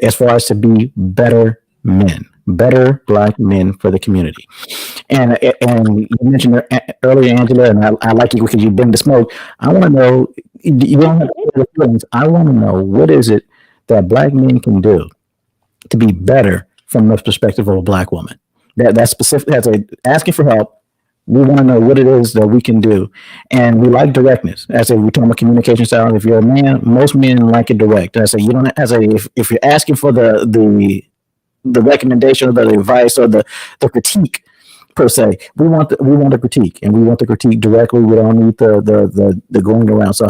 as far as to be better men, better black men for the community. And you mentioned earlier, Angela, and I like you because you bring the smoke. I want to know, you don't have to feelings. I want to know, what is it that black men can do to be better from the perspective of a black woman? That's specific. That's asking for help. We want to know what it is that we can do, and we like directness. As we're talking about communication style. If you're a man, most men like it direct. As you don't. If you're asking for the recommendation or the advice or the critique per se, we want the critique, and we want the critique directly. We don't need the going around. So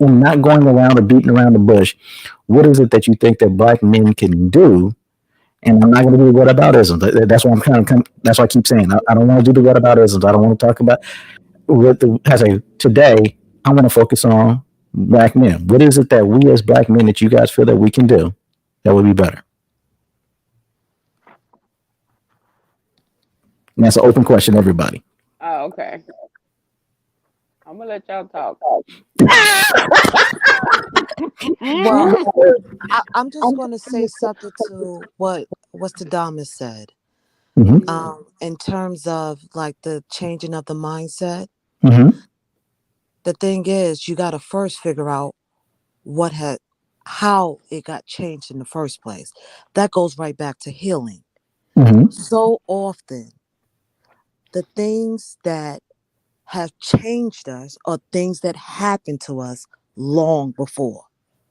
not going around or beating around the bush. What is it that you think that black men can do? And I'm not going to do whataboutisms. That's why that's why I keep saying I don't want to do the whataboutisms. I don't want to talk about today. I want to focus on black men. What is it that we as black men that you guys feel that we can do that would be better? And that's an open question, everybody. Oh, okay. I'm gonna let y'all talk. Well, I'm just going to say something to what Dahmer said. Mm-hmm. In terms of like the changing of the mindset. Mm-hmm. The thing is, you got to first figure out how it got changed in the first place. That goes right back to healing. Mm-hmm. So often, the things that have changed us are things that happened to us long before.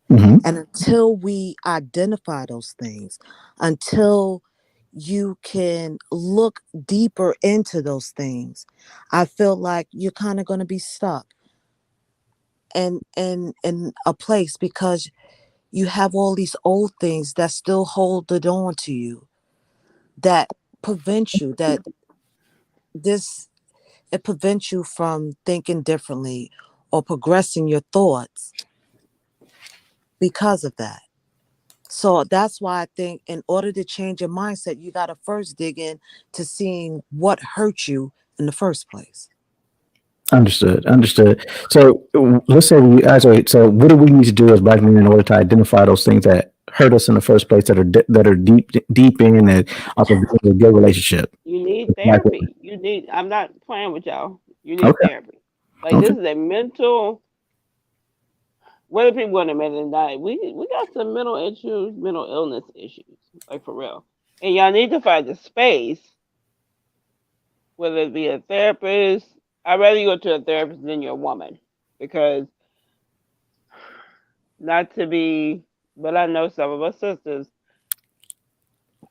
Mm-hmm. And until we identify those things, until you can look deeper into those things, I feel like you're kind of going to be stuck in a place because you have all these old things that still hold it on to you, that prevents you, it prevents you from thinking differently or progressing your thoughts because of that. So that's why I think in order to change your mindset, you got to first dig in to seeing what hurt you in the first place. Understood. So let's say we so what do we need to do as black men in order to identify those things that hurt us in the first place, that are deep in, and also build a good relationship? You need therapy. I'm not playing with y'all. You need Okay. therapy. Like Okay. this is a mental. What if people want to admit it? Not? We got some mental issues, mental illness issues, like for real. And y'all need to find a space, whether it be a therapist. I'd rather you go to a therapist than your woman, because not to be, but I know some of us sisters.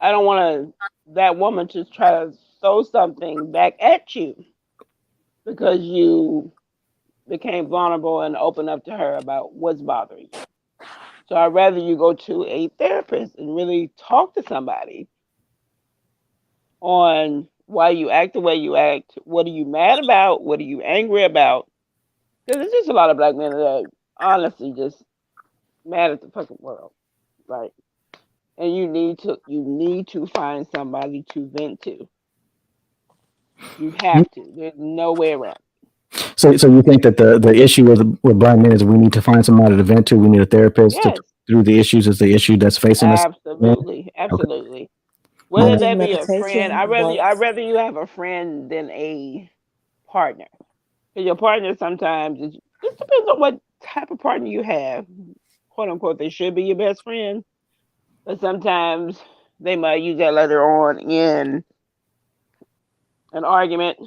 I don't want that woman to try to throw something back at you because you became vulnerable and open up to her about what's bothering you. So I'd rather you go to a therapist and really talk to somebody on why you act the way you act. What are you mad about? What are you angry about? Because there's just a lot of black men that are honestly just mad at the fucking world, right? And you need to find somebody to vent to. You have to. There's no way around. So you think that the issue with black men is we need to find somebody to vent to. We need a therapist to Yes, talk through the issues is the issue that's facing us. absolutely, Okay. absolutely. I Whether think that be a friend, meditation I'd works. rather you have a friend than a partner. Because your partner sometimes just depends on what type of partner you have. Quote unquote, they should be your best friend, but sometimes they might use that later on in an argument,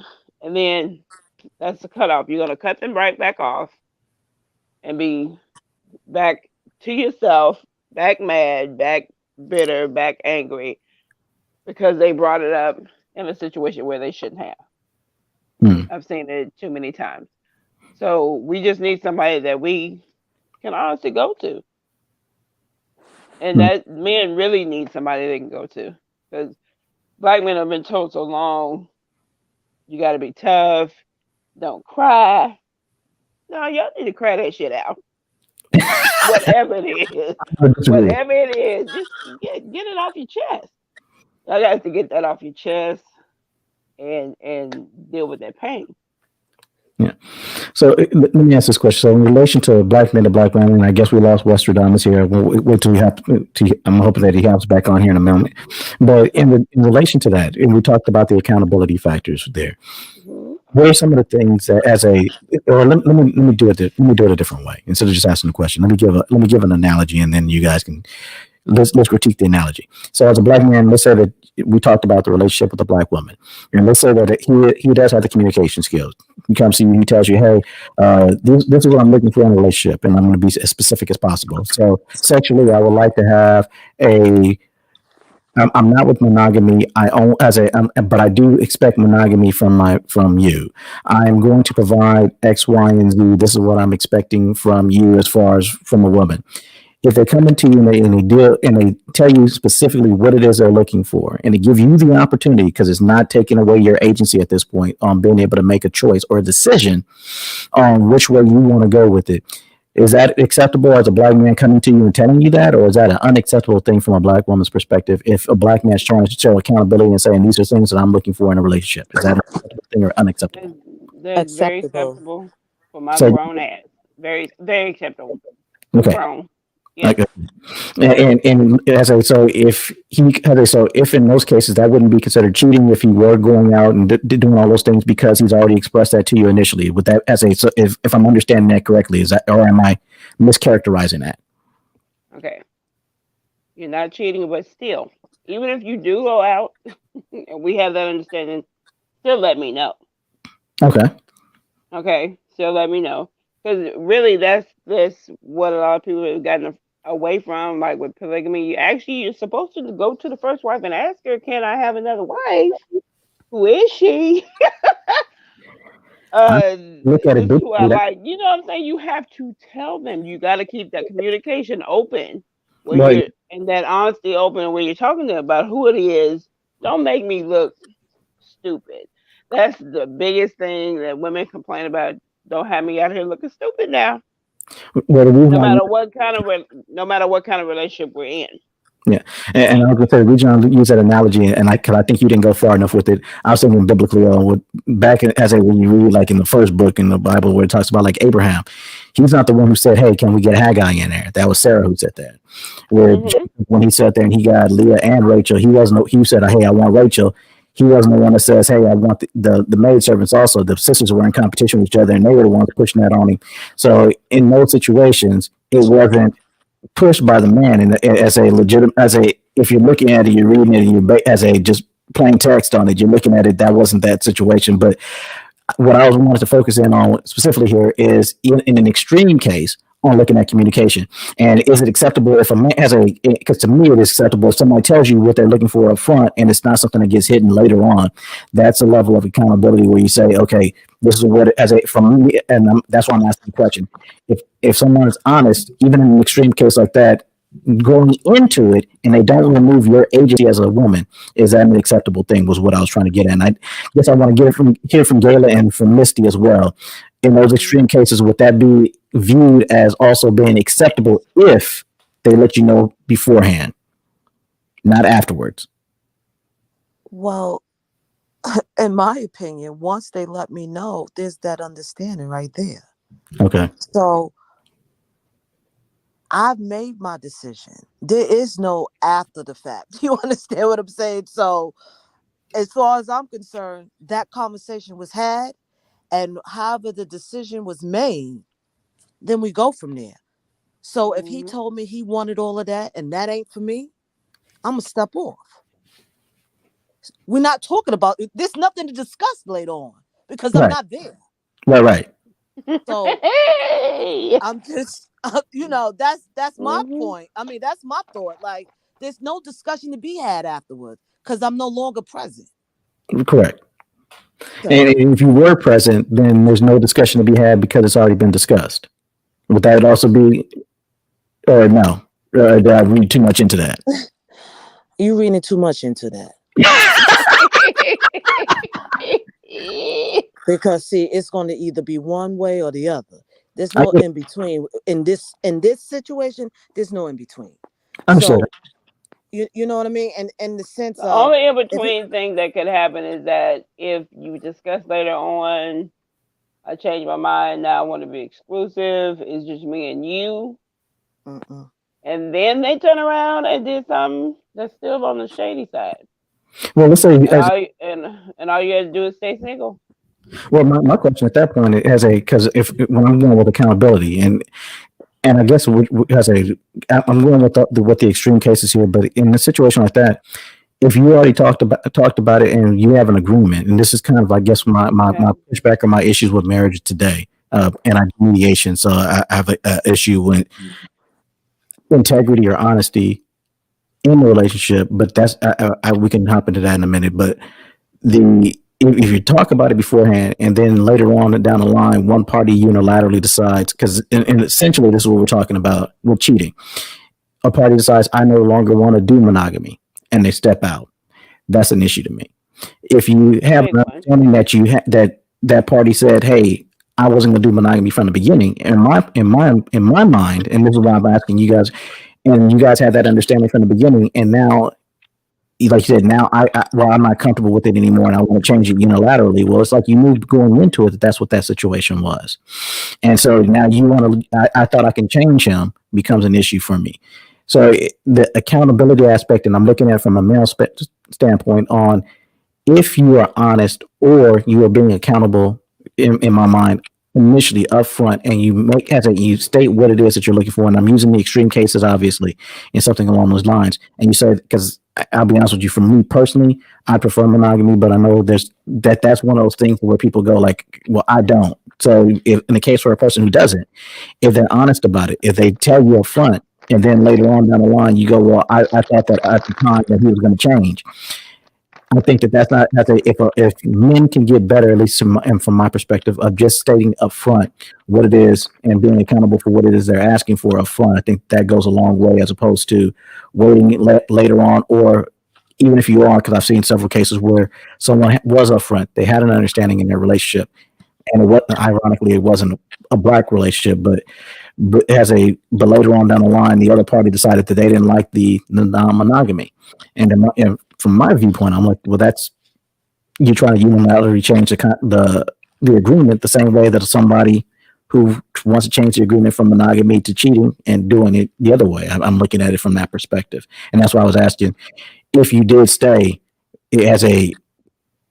and then that's the cutoff. You're gonna cut them right back off and be back to yourself, back mad, back bitter, back angry because they brought it up in a situation where they shouldn't have. Hmm. I've seen it too many times. So we just need somebody that we can honestly go to. And Hmm. that men really need somebody they can go to. Because black men have been told so long, you got to be tough, don't cry. No, y'all need to cry that shit out. Whatever it is. I disagree. Whatever it is, just get it off your chest. Y'all got to get that off your chest and deal with that pain. Yeah. So let me ask this question. So in relation to black men and black women, I guess we lost Wester Damas here. We'll wait till we have I'm hoping that he hops back on here in a moment. But in relation to that, and we talked about the accountability factors there. Mm-hmm. what are some of the things that or let me do it a different way instead of just asking the question. Let me give an analogy, and then you guys can let's critique the analogy. So as a black man, let's say that we talked about the relationship with a black woman, and let's say that he does have the communication skills. He comes to you, he tells you, hey, this is what I'm looking for in a relationship, and I'm going to be as specific as possible. So sexually, I would like to have a I'm not with monogamy. But I do expect monogamy from you. I'm going to provide X, Y, and Z. This is what I'm expecting from you as far as from a woman. If they come into you and they tell you specifically what it is they're looking for, and they give you the opportunity, because it's not taking away your agency at this point on being able to make a choice or a decision on which way you want to go with it. Is that acceptable as a black man coming to you and telling you that, or is that an unacceptable thing from a black woman's perspective? If a black man's trying to show accountability and saying these are things that I'm looking for in a relationship, is that an acceptable thing or unacceptable? That's very Acceptable. acceptable for my So, grown ass. Very, very acceptable. I'm okay. grown. Yes. Okay. And if in those cases that wouldn't be considered cheating if he were going out and doing all those things because he's already expressed that to you initially, would that if I'm understanding that correctly, is that, or am I mischaracterizing that? Okay. You're not cheating, but still, even if you do go out and we have that understanding, still let me know. Okay. Okay, still let me know. Because really, that's what a lot of people have gotten away from. Like with polygamy, you're supposed to go to the first wife and ask her, "Can I have another wife? Who is she?" I look at This it is who I differently. like. You know what I'm saying? You have to tell them. You got to keep that communication open, where Well, you're and that honesty open when you're talking to them about who it is. Don't make me look stupid. That's the biggest thing that women complain about. Don't have me out here looking stupid now. the reason No I matter what kind of no matter what kind of relationship we're in. Yeah, and I was gonna say the reason I use that analogy, and cause I think you didn't go far enough with it. I was thinking biblically with when you read like in the first book in the Bible where it talks about like Abraham, he's not the one who said, "Hey, can we get Haggai in there?" That was Sarah who said that. Where Mhm. when he sat there and he got Leah and Rachel, he wasn't. He said, "Hey, I want Rachel." He wasn't the one that says, "Hey, I want the maid servants." Also, the sisters were in competition with each other, and they were the ones pushing that on him. So in those situations, it wasn't pushed by the man, and as a legitimate, as a if you're looking at it, you're reading it, and as a just plain text on it, you're looking at it. That wasn't that situation, but what I was wanted to focus in on specifically here is in an extreme case on looking at communication. And is it acceptable if a man has because to me it is acceptable if somebody tells you what they're looking for up front and it's not something that gets hidden later on. That's a level of accountability where you say, okay, this is what from me, and that's why I'm asking the question. If someone is honest, even in an extreme case like that, going into it and they don't remove your agency as a woman, is that an acceptable thing was what I was trying to get at. And I guess I want to hear from Gayla and from Misty as well. In those extreme cases, would that be viewed as also being acceptable if they let you know beforehand, not afterwards? Well, in my opinion, once they let me know, there's that understanding right there. Okay. So I've made my decision. There is no after the fact. You understand what I'm saying? So as far as I'm concerned, that conversation was had, and however the decision was made, then we go from there. So if he Mhm. told me he wanted all of that and that ain't for me, I'm gonna step off. We're not talking about it. There's nothing to discuss later on because I'm Right. not there. Right. So Hey. I'm just, that's my Mhm. point. I mean, that's my thought. Like, there's no discussion to be had afterwards because I'm no longer present. Correct. And So if you were present, then there's no discussion to be had because it's already been discussed. Would that also be, or no? Did I read too much into that? you reading too much into that. Because see, it's going to either be one way or the other. There's I no get it. in between in this situation. There's no in between. Understood. So you know what I mean. And in the sense The of only in if it, between thing that could happen is that if you discuss later on, I changed my mind. Now I want to be exclusive. It's just me and you. mm-mm. And then they turn around and did something that's still on the shady side. Well, let's say And all you, and all you got to do is stay single. Well, my question at that point has a because if when I'm going with accountability and I guess has a I'm going with what the extreme cases here, but in a situation like that, if you already talked about it and you have an agreement, and this is kind of I guess my pushback or my issues with marriage today, and I do mediation, so I have a issue with integrity or honesty in the relationship, but that's we can hop into that in a minute. But the if you talk about it beforehand and then later on down the line, one party unilaterally decides because and essentially this is what we're talking about with cheating. A party decides I no longer want to do monogamy and they step out. That's an issue to me. If you have an understanding that that party said, "Hey, I wasn't going to do monogamy from the beginning," in my mind, and this is why I'm asking you guys, and you guys had that understanding from the beginning, and now, like you said, now I'm not comfortable with it anymore, and I want to change it unilaterally. Well, it's like you moved going into it that's what that situation was, and so now you want to. I thought I can change him becomes an issue for me. So the accountability aspect, and I'm looking at it from a male standpoint on if you are honest or you are being accountable in my mind initially upfront and you make as a you state what it is that you're looking for, and I'm using the extreme cases obviously and something along those lines, and you say because I'll be honest with you, for me personally I prefer monogamy, but I know that's one of those things where people go like, well, I don't. So if in the case for a person who doesn't, if they're honest about it, if they tell you up front and then later on down the line you go, well, I thought that at the time that he was going to change, I think that's not if men can get better, at least from my perspective, of just stating up front what it is and being accountable for what it is they're asking for up front. I think that goes a long way as opposed to waiting later on, or even if you are, because I've seen several cases where someone was up front, they had an understanding in their relationship, and ironically it wasn't a black relationship, but later on down the line, the other party decided that they didn't like the non-monogamy, and from my viewpoint, I'm like, well, that's you trying to unilaterally change the agreement the same way that somebody who wants to change the agreement from monogamy to cheating and doing it the other way. I'm looking at it from that perspective, and that's why I was asking if you did stay as a.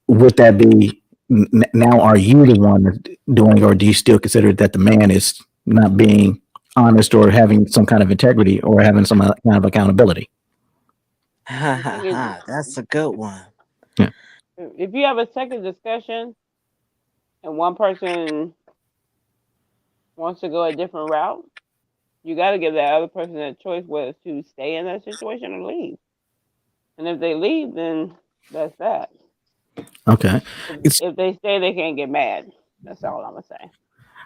Would that be now? Are you the one doing, or do you still consider that the man is not being honest or having some kind of integrity or having some kind of accountability? That's a good one. Yeah. If you have a second discussion and one person wants to go a different route, you got to give that other person a choice whether to stay in that situation or leave. And if they leave, then that's that. Okay. If they stay, they can't get mad. That's all I'm gonna say.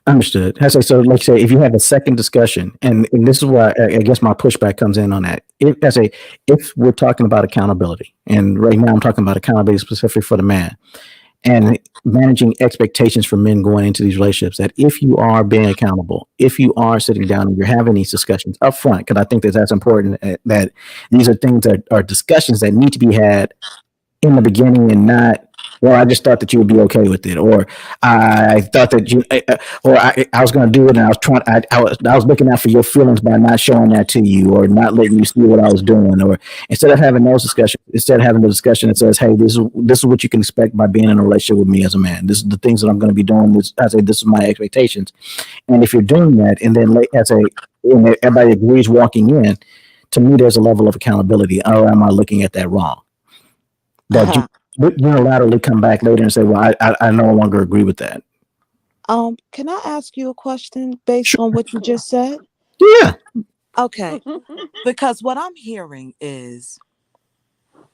Understood. So, like say, if you have a second discussion, and this is where I guess my pushback comes in on that. If we're talking about accountability, and right now I'm talking about accountability specifically for the man, and managing expectations for men going into these relationships, that if you are being accountable, if you are sitting down and you're having these discussions up front, because I think that's important, that these are things that are discussions that need to be had in the beginning and not, well, I just thought that you would be okay with it, or I thought that you, or I was going to do it, and I was trying, I was looking out for your feelings by not showing that to you, or not letting you see what I was doing, or instead of having those discussions, instead of having the discussion that says, hey, this is what you can expect by being in a relationship with me as a man. This is the things that I'm going to be doing. This is my expectations, and if you're doing that, and then and everybody agrees walking in, to me, there's a level of accountability. Or am I looking at that wrong? That you unilaterally come back later and say, well, I no longer agree with that. Can I ask you a question based on what you just said? Yeah. Okay. Because what I'm hearing is,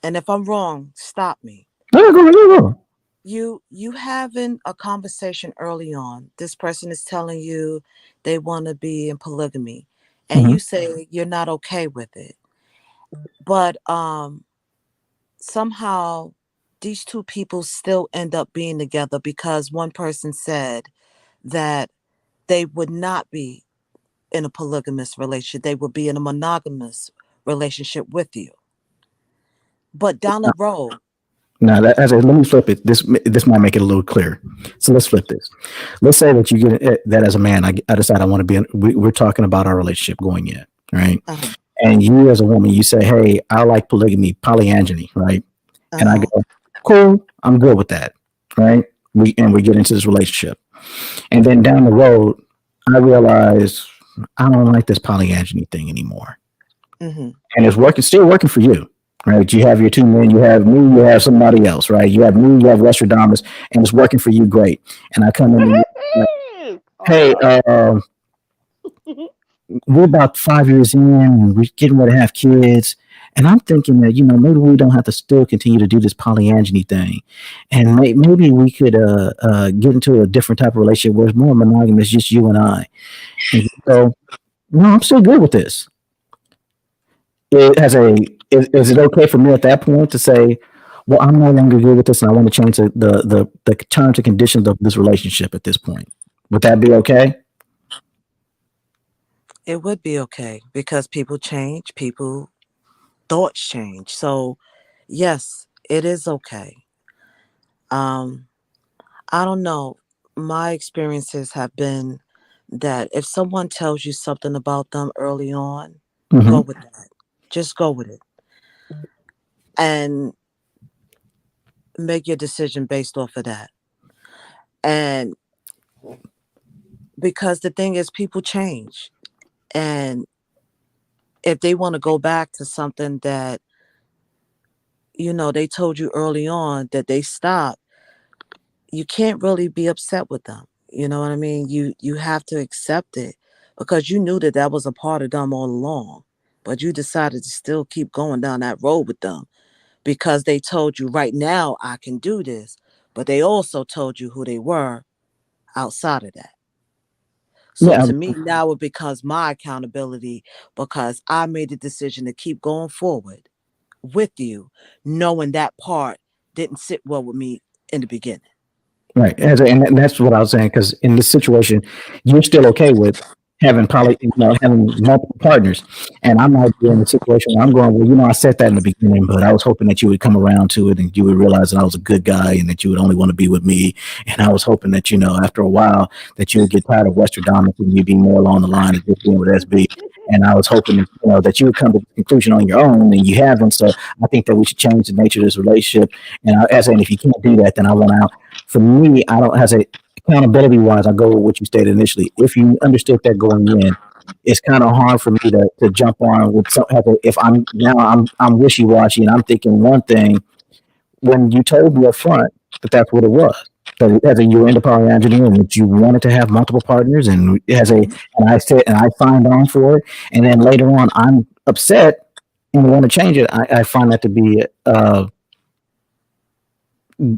and if I'm wrong, stop me. No. You having a conversation early on. This person is telling you they want to be in polygamy, and you say you're not okay with it. But somehow these two people still end up being together because one person said that they would not be in a polygamous relationship. They would be in a monogamous relationship with you. But down the road. Now, let me flip it. This might make it a little clearer. So let's flip this. Let's say that you get that as a man. I decide I want to be. We're talking about our relationship going in, right? Uh-huh. And you as a woman, you say, hey, I like polygamy, polyandry, right? Uh-huh. And I go, cool, I'm good with that, right? we get into this relationship, and then down the road, I realize I don't like this polyandry thing anymore, Mm-hmm. and it's working, still working for you. Right, you have your two men, you have me, you have somebody else, right? You have me, you have Westradamus, and it's working for you great. And I come in and like, hey, Aw. we're about 5 years in, and we're getting ready to have kids. And I'm thinking that, maybe we don't have to still continue to do this polyandry thing. And maybe we could get into a different type of relationship where it's more monogamous, just you and I. And so, no, I'm still good with this. Is it okay for me at that point to say, well, I'm no longer good with this and I want to change the terms and conditions of this relationship at this point? Would that be okay? It would be okay because people change, people thoughts change. So, yes, it is okay. Um, I don't know. My experiences have been that if someone tells you something about them early on, go Mm-hmm. with that. Just go with it and make your decision based off of that. And because the thing is, people change. And if they want to go back to something that, they told you early on that they stopped, you can't really be upset with them. You know what I mean? You have to accept it because you knew that that was a part of them all along, but you decided to still keep going down that road with them because they told you right now I can do this, but they also told you who they were outside of that. So Yeah, to me now it becomes my accountability because I made the decision to keep going forward with you, knowing that part didn't sit well with me in the beginning. right. And that's what I was saying. Because in this situation, you're still okay with having multiple partners, and I might be in a situation where I'm going, well, I said that in the beginning, but I was hoping that you would come around to it and you would realize that I was a good guy and that you would only want to be with me. And I was hoping that after a while that you would get tired of Westradamus and you'd be more along the line of just being with SB. And I was hoping that, that you would come to the conclusion on your own, and you haven't. So I think that we should change the nature of this relationship. And I saying, if you can't do that, then I want out. For me, I don't as a accountability wise, I go with what you stated initially. If you understood that going in, it's kind of hard for me to jump on with some. If I'm wishy washy and I'm thinking one thing when you told me up front that that's what it was. That as a you were into polyandry and that you wanted to have multiple partners, and and I said and I signed on for it, and then later on I'm upset and want to change it. I find that to be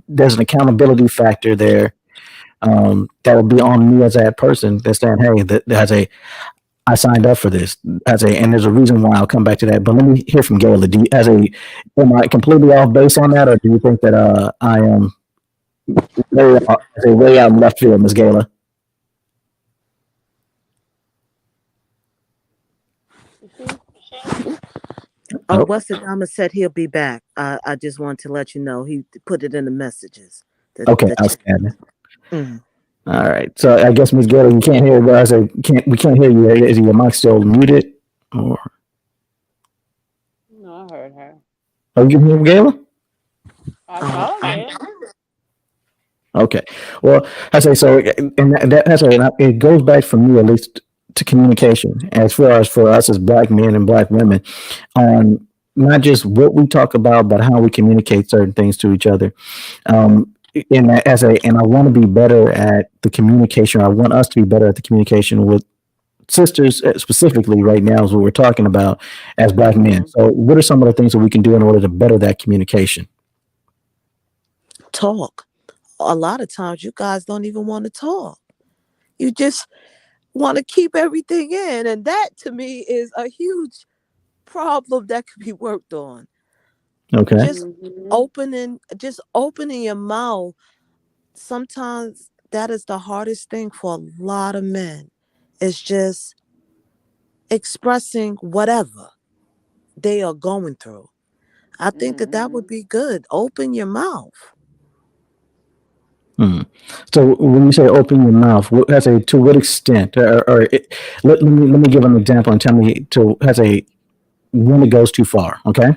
there's an accountability factor there, that will be on me as that person that's saying, hey, that has a I signed up for this and there's a reason why. I'll come back to that. But let me hear from Gayla. Am I completely off base on that, or do you think that I am way out in left field, Miss Gayla? Oh, Oh, Weston Thomas said he'll be back. I just want to let you know he put it in the messages. okay, The chat. outstanding. Mhm. All right. So I guess Miss Gayla, you can't hear. But I say we can't hear you. Is your mic still muted? Or No, I heard her. you can hear Gayla? I Oh, called it. Okay. Well, I say so, and that's right. And it goes back for me at least to communication, as far as for us as black men and black women, on not just what we talk about, but how we communicate certain things to each other. Um, and I want to be better at the communication. I want us to be better at the communication with sisters, specifically right now is what we're talking about as black men. Mm-hmm. So, what are some of the things that we can do in order to better that communication? talk. A lot of times you guys don't even want to talk. You just want to keep everything in. And that to me is a huge problem that could be worked on. Okay. Just Mm-hmm. opening your mouth. Sometimes that is the hardest thing for a lot of men. It's just expressing whatever they are going through. I think that that would Mm-hmm. be good. Open your mouth. Hmm. So when you say open your mouth, to what extent, let me give an example and tell me to has a when it goes too far. Okay.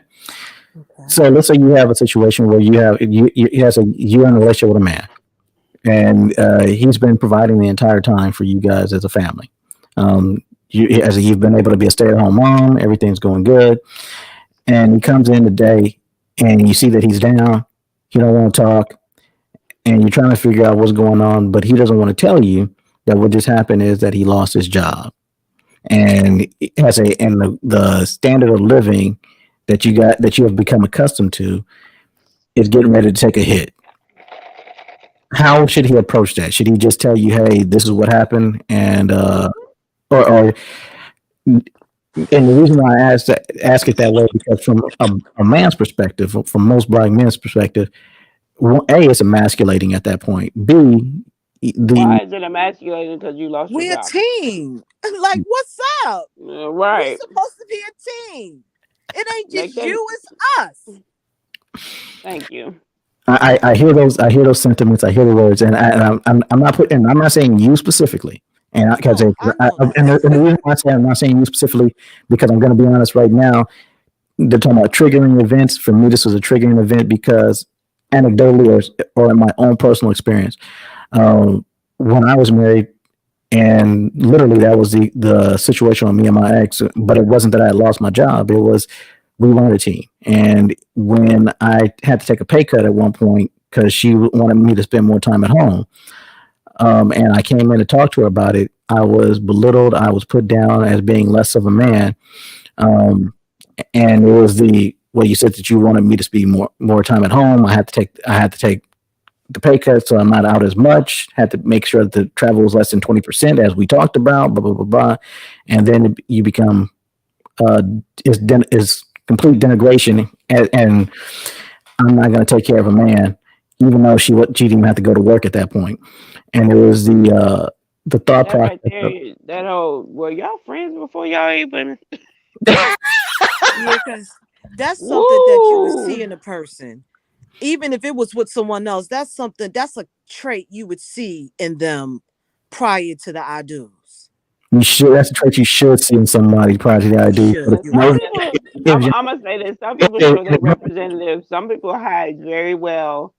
Okay. So let's say you have a situation where you're in a relationship with a man, and he's been providing the entire time for you guys as a family. As you've been able to be a stay-at-home mom, everything's going good. And he comes in today, and you see that he's down. He don't want to talk, and you're trying to figure out what's going on, but he doesn't want to tell you that what just happened is that he lost his job, and the standard of living that you have become accustomed to is getting ready to take a hit. How should he approach that? Should he just tell you, "Hey, this is what happened," and or and the reason why I ask it that way because from a man's perspective, from most black men's perspective, A, it's emasculating at that point. B, Why the is it emasculating? Because you lost your We're a job. team. Like, what's up? We're Right. supposed to be a team. It ain't Make just that. you, it's us. Thank you. I hear those sentiments. I hear the words, and I'm not putting. I'm not saying you specifically. And because No, I know and that. the reason why I say I'm not saying you specifically because I'm going to be honest right now. They're talking about triggering events. For me, this was a triggering event because anecdotally or in my own personal experience, when I was married, and literally that was the situation with me and my ex. But it wasn't that I had lost my job. It was we weren't a team. And when I had to take a pay cut at one point because she wanted me to spend more time at home, and I came in to talk to her about it, I was belittled. I was put down as being less of a man. Um, and it was you said that you wanted me to spend more time at home. I had to take the pay cut, so I'm not out as much. Had to make sure that the travel was less than 20%, as we talked about. Blah blah blah blah, and then you become uh, is complete denigration, and I'm not going to take care of a man, even though she didn't even have to go to work at that point. And it was the thought That process. right there. That whole. Were y'all friends before y'all even? Yeah, because that's something that you would see Woo! in a person. Even if it was with someone else, that's a trait you would see in them prior to the I do's. You should. That's a trait you should see in somebody prior to the You ID. should. But And You're some no, right. people, if, I'm gonna say this. Some if, people if, show their if, representative. Some people hide very well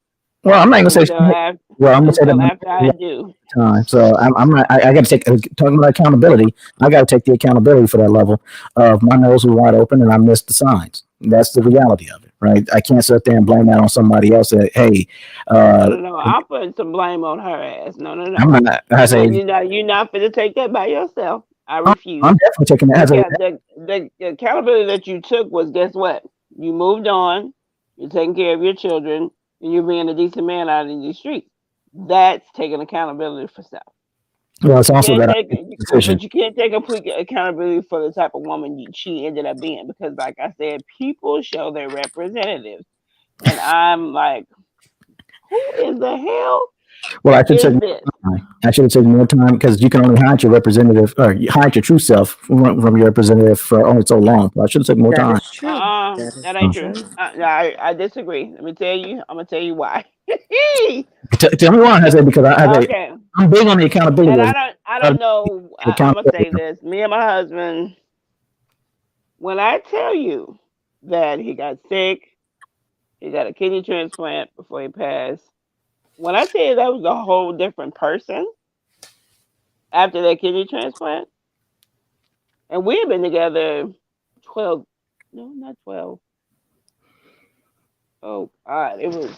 well, I'm not gonna say. until after Well, I'm gonna say until that after I do. time. So I'm not. I got to take talking about accountability. I got to take the accountability for that level of my nose was wide open and I missed the signs. That's the reality of it, right? I can't sit there and blame that on somebody else. That hey, No, uh, no, no. I'm putting some blame on her ass. No, no, I'm no. not. I say You're not finna take that by yourself. I I'm, refuse. I'm definitely taking that. The accountability that you took was guess what? You moved on. You're taking care of your children, and you're being a decent man out in these streets. That's taking accountability for stuff. Well, it's You also can't that take, decision. but you can't take complete accountability for the type of woman she ended up being because, like I said, people show their representatives, and I'm like, who in the hell Well, I should take is more this? time. I should have taken more time because you can only hide your representative or hide your true self from your representative for only so long. I should have taken more That time. is true. That is That ain't true. true. No, I disagree. Let me tell you. I'm gonna tell you why. Tell me why I say because Okay, I'm big on the accountability. and As I don't know. I'm gonna accountability. say this. Me and my husband. When I tell you that he got sick, he got a kidney transplant before he passed. When I tell you that was a whole different person after that kidney transplant, and we had been together 12, no, not 12. Oh God, it was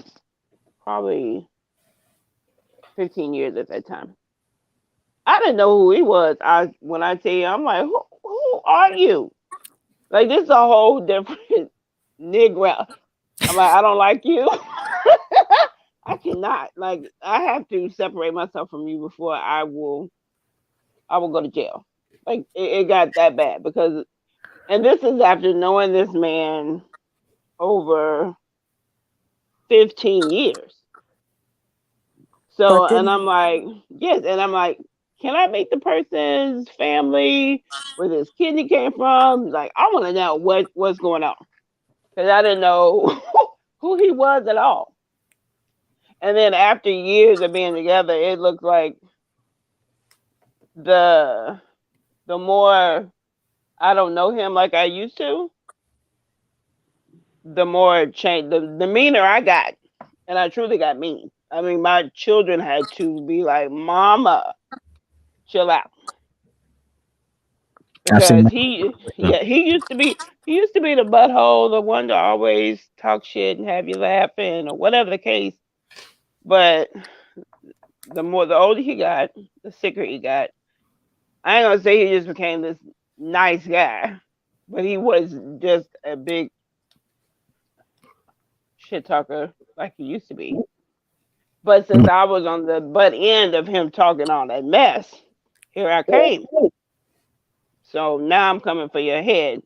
probably 15 years at that time. I didn't know who he was. When I tell you, I'm like, who are you? Like this is a whole different Negro. I'm like, I don't like you. I cannot. Like I have to separate myself from you before I will go to jail. Like it got that bad because and this is after knowing this man over 15 years. So But and then I'm like, yes, and I'm like, can I meet the person's family where this kidney came from? Like I want to know what's going on because I didn't know who he was at all. And then after years of being together, it looked like the the more I don't know him like I used to, the more change, the meaner I got, and I truly got mean. I mean, my children had to be like, "Mama, chill out," I've seen because that. yeah, he used to be the butthole, the one to always talk shit and have you laughing or whatever the case. But the older he got, the sicker he got. I ain't gonna say he just became this nice guy, but he was just a big shit talker like he used to be. But since Mm. I was on the butt end of him talking all that mess, here I came. So now I'm coming for your head.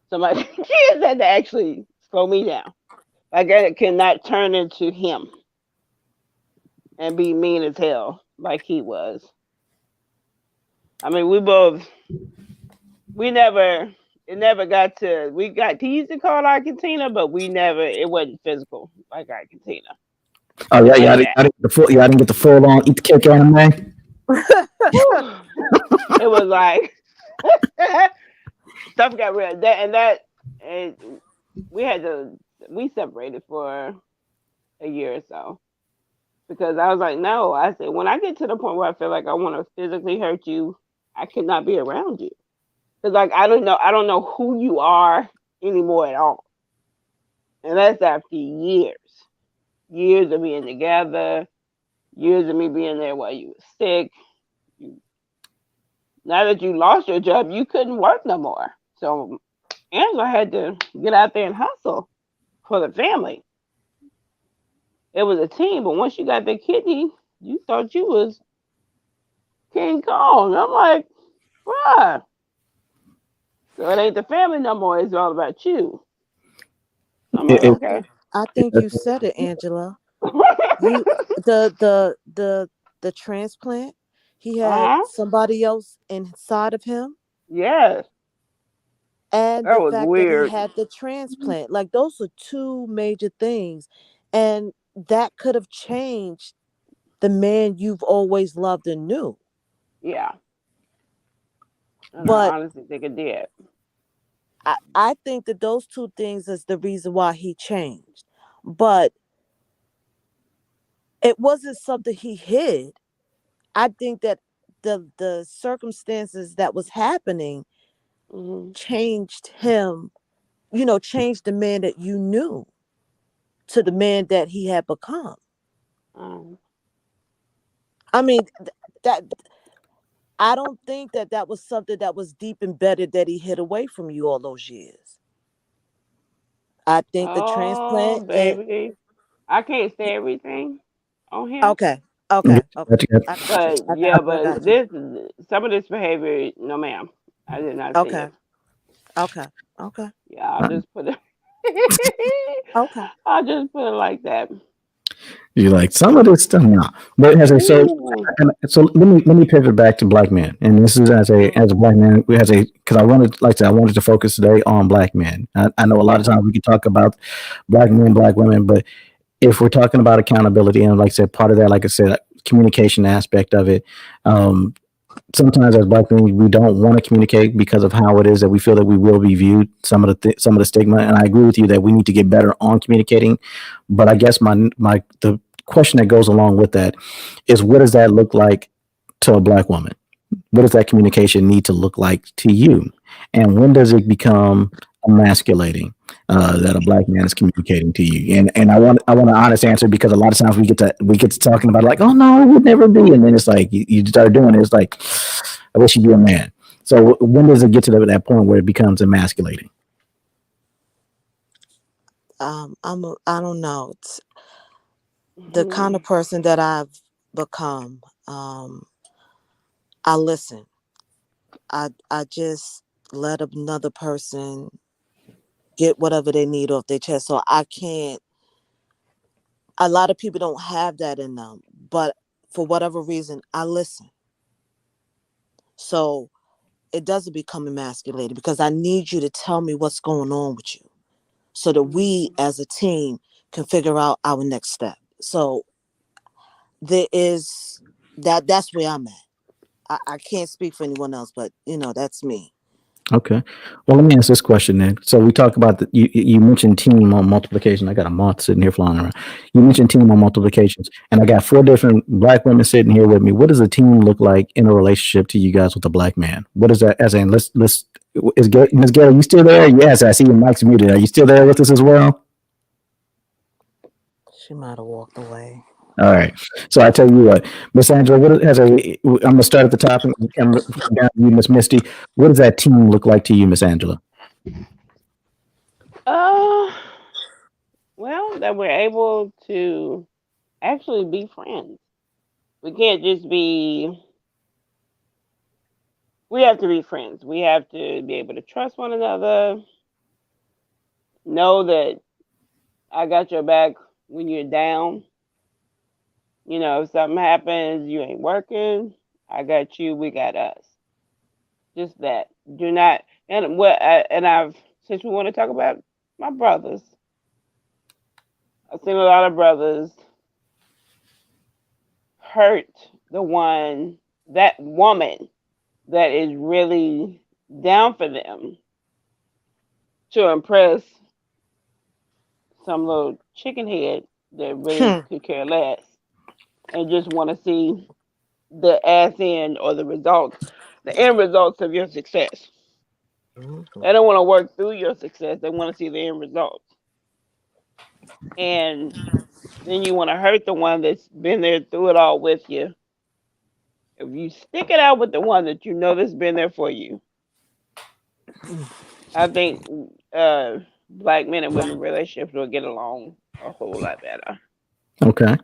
So my kids had to actually slow me down. Like I cannot turn into him and be mean as hell like he was. I mean, we never, it never got to, we got teased and called Argentina, but we never, it wasn't physical like Argentina. Oh yeah, None of that. I didn't get the full on eat the cake anime. Whew. It was like, stuff got real. And we had to, we separated for a year or so because I was like, no, I said, when I get to the point where I feel like I want to physically hurt you, I cannot be around you. Cause like I don't know who you are anymore at all. And that's after years of being together, years of me being there while you were sick. You, now that you lost your job, you couldn't work no more. So Angela had to get out there and hustle for the family. It was a team, but once you got the kidney, you thought you was King Kong. I'm like, bruh. So it ain't the family no more. It's all about you. I'm like, It, okay. I think you said it, Angela. You the transplant. He had Uh-huh. somebody else inside of him, Yes. and That the was fact that he weird. had the transplant. Like those are two major things, and that could have changed the man you've always loved and knew. Yeah. And I But honestly think it did. I think that those two things is the reason why he changed. But it wasn't something he hid. I think that the circumstances that was happening Hmm. changed him, changed the man that you knew to the man that he had become. Um, I mean, that I don't think that that was something that was deep embedded that he hid away from you all those years. I think the oh, transplant and baby. I can't say everything on him. okay, it, okay, okay. it, I got you. But I got yeah, you. I but got you. this, some of this behavior, no, ma'am. I did not see Okay, it. okay, okay, Yeah, I'll just put it. okay. I'll just put it like that. you're like some of this stuff, no. But as I so Ooh. so let me pivot back to black men, and this is as a black man, we has a because I wanted like I said, I wanted to focus today on black men. I know a lot of Yeah. times we can talk about black men, black women, but if we're talking about accountability and like I said, part of that, like I said, communication aspect of it, um, sometimes as black men we don't want to communicate because of how it is that we feel that we will be viewed, some of the stigma, and I agree with you that we need to get better on communicating. But I guess the question that goes along with that is, what does that look like to a black woman? What does that communication need to look like to you, and when does it become emasculating that a black man is communicating to you? And I want an honest answer, because a lot of times we get to talking about it like, oh no, it would never be, and then it's like you start doing it, it's like, I wish you'd be a man. So when does it get to that point where it becomes emasculating? I don't know. It's the kind of Mhm. person that I've become. I listen. I just let another person get whatever they need off their chest. So I can't. A lot of people don't have that in them, but for whatever reason, I listen. So it doesn't become emasculated because I need you to tell me what's going on with you, so that we Mhm. as a team can figure out our next step. So there is that's where I'm at. I can't speak for anyone else, but that's me. Okay. Well, let me ask this question then. So we talk about you mentioned team on multiplication. I got a moth sitting here flying around. You mentioned team on multiplications, and I got four different black women sitting here with me. What does a team look like in a relationship to you guys with a black man? What is that? As in, let's. Ms. Gary, you still there? Yes, I see your mic's muted. Are you still there with us as well? She might have walked away. All right. So I tell you what, Miss Angela, I'm gonna start at the top and come down to you, Miss Misty. What does that team look like to you, Miss Angela? Uh, well, that we're able to actually be friends. We can't just be. We have to be friends. We have to be able to trust one another. Know that I got your back when you're down. If something happens, you ain't working. I got you. We got us. Just that. Do not. And I've since we want to talk about my brothers, I've seen a lot of brothers hurt that woman that is really down for them to impress some little chicken head that really Hmm. could care less and just want to see the ass end or the end results of your success. Mhm. They don't want to work through your success. They want to see the end results. And then you want to hurt the one that's been there through it all with you. If you stick it out with the one that you know that's been there for you, I think black men and women relationships will get along a whole lot better. Okay.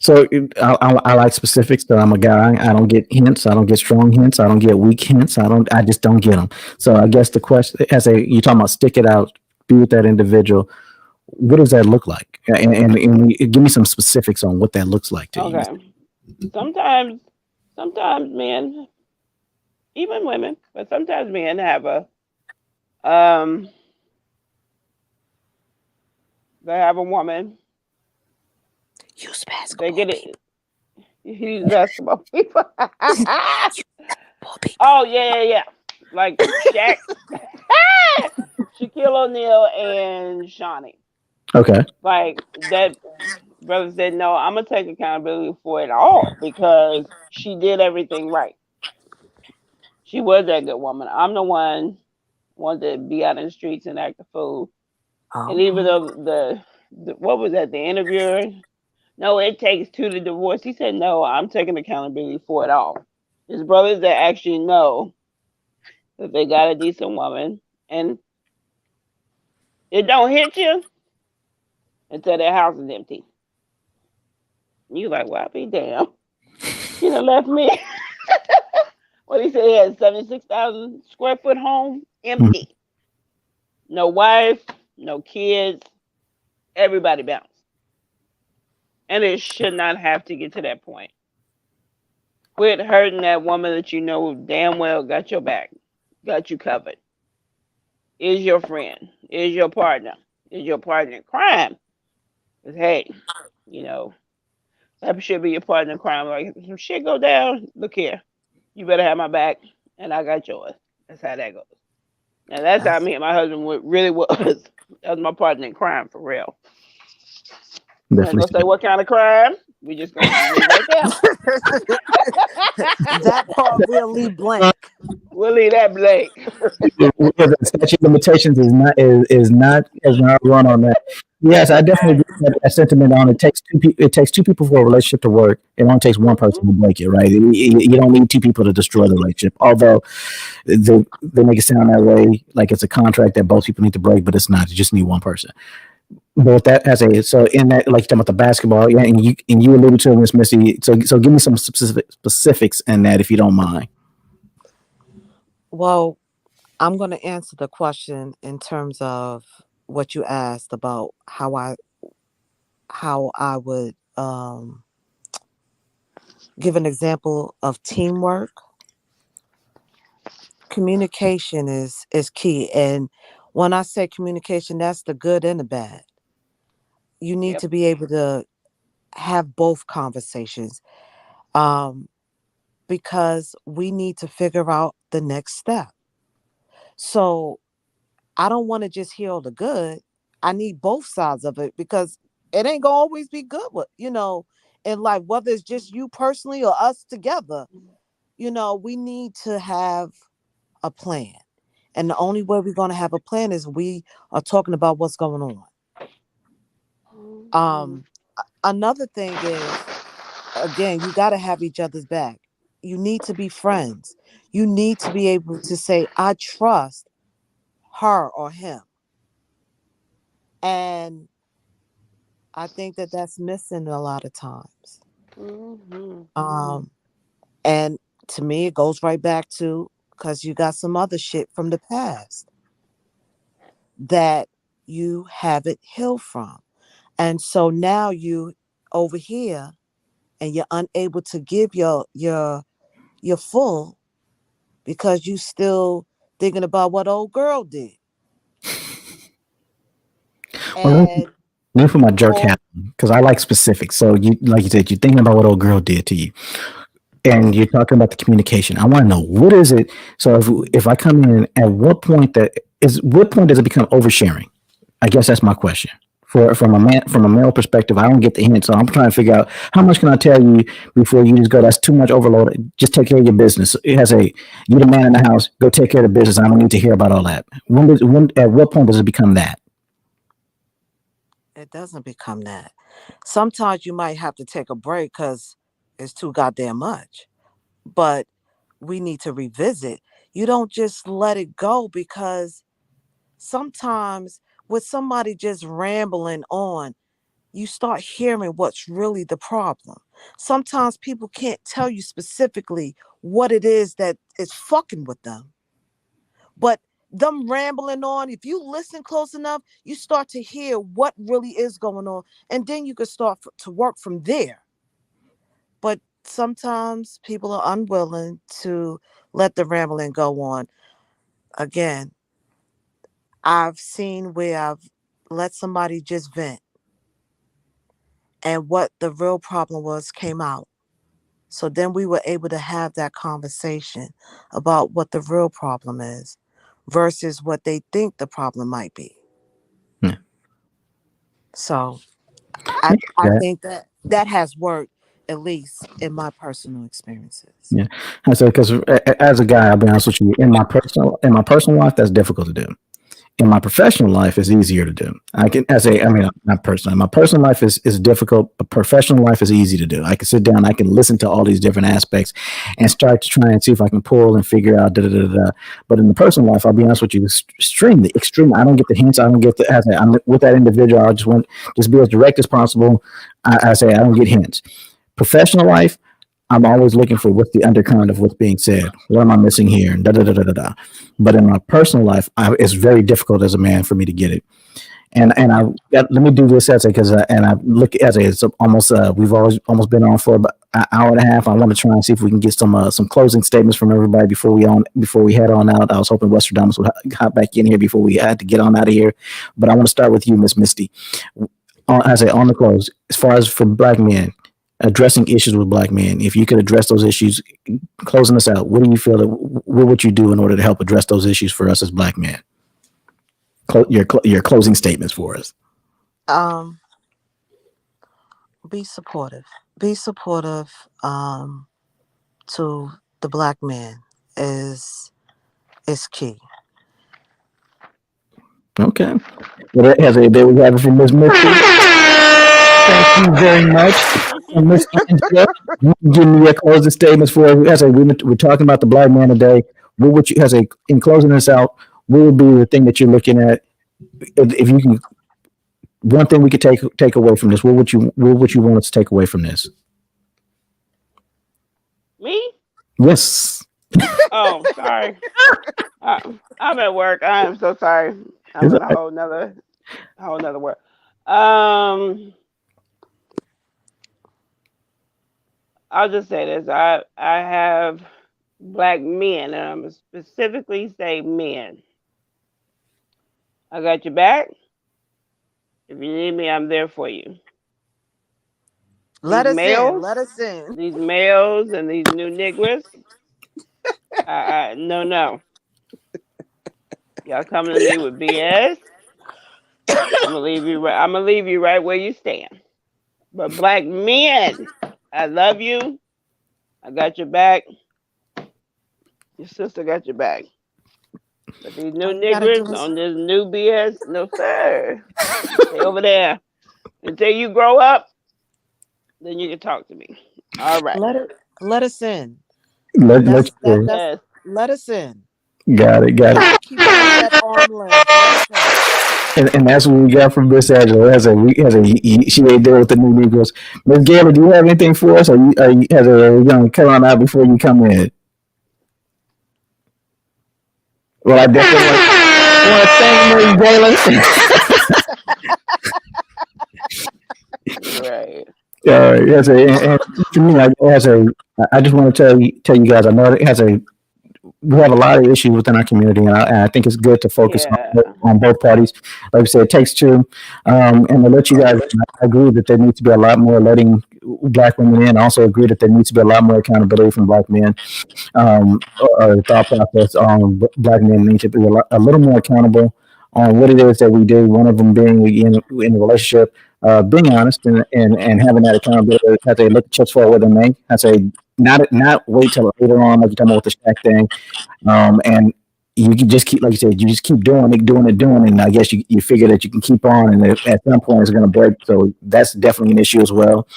So I like specifics, but I'm a guy. I don't get hints. I don't get strong hints. I don't get weak hints. I don't. I just don't get them. So I guess the question, you talking about stick it out, be with that individual. What does that look like? And give me some specifics on what that looks like to you. Okay. Sometimes, sometimes men, even women, but sometimes men have um, they have a woman. Use They basketball get people. it. He's basketball people. Basketball people. Oh yeah. Like Shaq, Shaquille O'Neal, and Shawnee. Okay. Like that brother said, no, I'm gonna take accountability for it all because she did everything right. She was that good woman. I'm the one wanted to be out in the streets and act a fool. And even Oh. though the what was that, the interviewer? No, it takes two to divorce. He said, no, I'm taking accountability for it all. His brothers that actually know that they got a decent woman and it don't hit you until their house is empty. You like, well, I'll be damn. She done left me. What he said, he had 76,000 square foot home Mhm. empty. No wife, no kids, everybody bounced. And it should not have to get to that point. Quit hurting that woman that you know damn well got your back, got you covered, is your friend, is your partner, is your partner in crime. Because, hey, you know, that should be your partner in crime. Like, if some shit go down, look here, you better have my back, and I got yours. That's how that goes. And that's how That's me and my husband really was. That was my partner in crime for real. We ain't Definitely. gonna say what kind of crime. We just gonna leave it at that part that. we'll leave blank. We'll leave that blank. The statute of limitations has not run on that. Yes, I definitely agree with that sentiment on it. Takes two people. It takes two people for a relationship to work. It only takes one person Hmm. to break it, right? You don't need two people to destroy the relationship. Although they make it sound that way, like it's a contract that both people need to break, but it's not. You just need one person. But that as a so in that, like you're talking about the basketball, yeah, and you alluded to Miss Missy. So give me some specifics in that if you don't mind. Well, I'm going to answer the question in terms of what you asked about how I would give an example of teamwork. Communication is key, and when I say communication, that's the good and the bad. You need Yep. to be able to have both conversations, um, because we need to figure out the next step. So I don't want to just hear all the good. I need both sides of it because it ain't gonna always be good with, in life, whether it's just you personally or us together. We need to have a plan. And the only way we're gonna have a plan is we are talking about what's going on. Another thing is, again, you gotta have each other's back. You need to be friends. You need to be able to say, I trust her or him. And I think that that's missing a lot of times. And to me, it goes right back to because you got some other shit from the past that you haven't healed from. And so now you over here and you're unable to give your full because you still thinking about what old girl did. Well, And let me put my jerk hat on because I like specifics. So you, like you said, you're thinking about what old girl did to you, and you're talking about the communication. I want to know what is it. So if I come in, at what point does it become oversharing? I guess that's my question. From a male perspective, I don't get the hint, so I'm trying to figure out how much can I tell you before you just go. That's too much overload. Just take care of your business. It has you're the man in the house. Go take care of the business. I don't need to hear about all that. At what point does it become that? it doesn't become that. Sometimes you might have to take a break because it's too goddamn much. But we need to revisit. You don't just let it go because sometimes with somebody just rambling on, you start hearing what's really the problem. Sometimes people can't tell you specifically what it is that is fucking with them. But them rambling on, if you listen close enough, you start to hear what really is going on. And then you can start to work from there. But sometimes people are unwilling to let the rambling go on. Again, I've seen where I've let somebody just vent and what the real problem was came out. So then we were able to have that conversation about what the real problem is versus what they think the problem might be. Yeah. So I think that has worked, at least in my personal experiences. Yeah, I said because as a guy, I'll be honest with you. In my personal life, that's difficult to do. In my professional life, it's easier to do. Not personal. My personal life is difficult, but professional life is easy to do. I can sit down, I can listen to all these different aspects, and start to try and see if I can pull and figure out da da da da. But in the personal life, I'll be honest with you, it's extremely, extremely. I don't get the hints. I don't get the. I'm with that individual. I just be as direct as possible. I say I don't get hints. Professional life, I'm always looking for what's the undercurrent of what's being said. What am I missing here? Da da da da da da. But in my personal life, it's very difficult as a man for me to get it. And let me do this essay because and I look as it's almost we've almost been on for about an hour and a half. I want to try and see if we can get some closing statements from everybody before we head on out. I was hoping Westradamus would hop back in here before we had to get on out of here. But I want to start with you, Miss Misty. On the close, as far as for black men, addressing issues with black men. If you could address those issues, closing us out, what do you feel that what would you do in order to help address those issues for us as black men? Your closing statements for us. Um, be supportive. Be supportive to the black man is key. Okay. Well, there we have it from Miss Misty. Thank you very much, Miss Angela. You can give me your closing statements for as we're talking about the black man today. What would you in closing this out? What would be the thing that you're looking at? If you can, one thing we could take away from this. What would you want us to take away from this? Me? Yes. Oh, sorry. I'm at work. I am so sorry. I'm in a whole nother world. I'll just say this. I have black men, and I'm specifically say men. I got your back. If you need me, I'm there for you. Let us in. Let us in. These males and these new niggas. No. Y'all coming to me with BS. I'm gonna leave you right. I'm gonna leave you right where you stand. But black men, I love you. I got your back. Your sister got your back. But these new All you gotta do niggers is on this new BS, no sir. Stay over there until you grow up. Then you can talk to me. All right. let us in. Let That's Yes. let us in. got it, got it. Keep it at that arm length. Let us in. And that's what we got from Miss Angela. She ain't there with the new Negroes. Miss Gaylor, do you have anything for us? Or you has a young cut on out before you come in? Well, I definitely want to thank Mary Gaylor. Right. Yes, and to me, I just want to tell you guys, I know it has we have a lot of issues within our community, and I think it's good to focus Yeah. on both parties. Like I said, it takes two, and to let you guys, I agree that there needs to be a lot more letting black women in. I also agree that there needs to be a lot more accountability from black men, or thought process on black men need to be a little more accountable on what it is that we do. One of them being in a relationship, being honest and having that accountability. Have to look at checks for what they make. I say not wait till later on, like you're talking about with the stack thing. And you can just keep, like you said, you just keep doing it, and I guess you figure that you can keep on, and at some point it's going to break. So that's definitely an issue as well.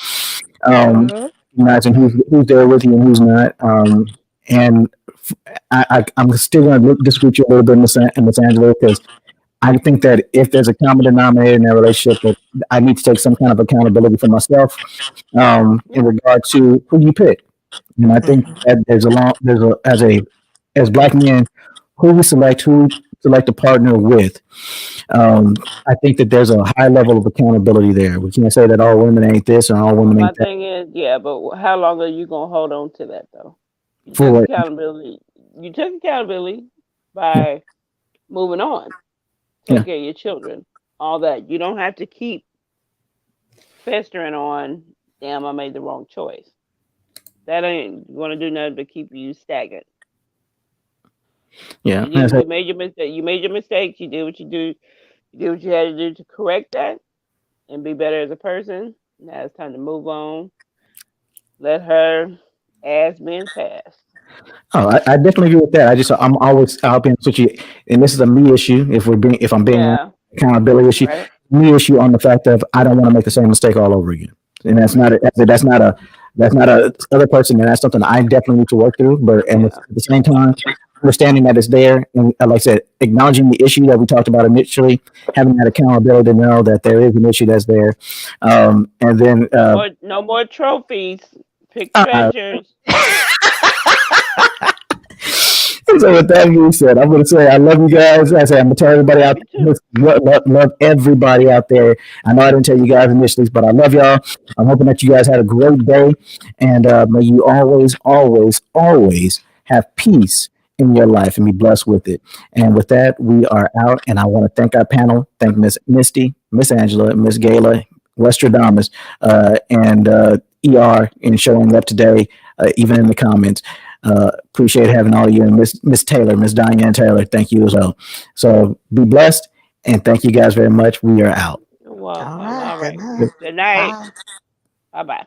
Mhm. Imagine who's there with you and who's not. And I'm still going to disagree with you a little bit in Miss Angela, because I think that if there's a common denominator in that relationship, that I need to take some kind of accountability for myself, in Yeah. regard to who you pick. And I think Mhm. that as black men, who select a partner with. I think that there's a high level of accountability there. We can't say that all women ain't this and all Well, women my ain't that. thing is, yeah, but how long are you gonna hold on to that though? You took For accountability. You took accountability by moving on, yeah, take care of your children, all that. You don't have to keep festering on. Damn, I made the wrong choice. That ain't gonna do nothing but keep you stagnant. yeah. And I say, You made your mistake. You made your mistakes. You did what you do. You did what you had to do to correct that and be better as a person. Now it's time to move on. Let her ass be in the past. oh, I definitely agree with that. I'll be honest with you, and this is a me issue. If I'm being honest, Yeah. accountability issue, Right. me issue on the fact of I don't want to make the same mistake all over again. And that's not a other person, and that's something I definitely need to work through. But and at Yeah. the same time, understanding that it's there, and like I said, acknowledging the issue that we talked about initially, having that accountability to know that there is an issue that's there, and then No more trophies. Pick uh, treasures. so with that being said, I'm going to say I love you guys. I say I'm going to tell everybody Love out you there, too. love everybody out there. I know I didn't tell you guys initially, but I love y'all. I'm hoping that you guys had a great day, and may you always, always, always have peace in your life and be blessed with it. And with that, we are out. And I want to thank our panel. Thank Miss Misty, Miss Angela, Miss Gayla, Westradamus, and ER in showing up today, even in the comments. Appreciate having all of you, and Miss Taylor, Miss Diane Taylor. Thank you as well. So be blessed, and thank you guys very much. We are out. You're All welcome. right. All Good right. night. Good night. Bye. Bye bye.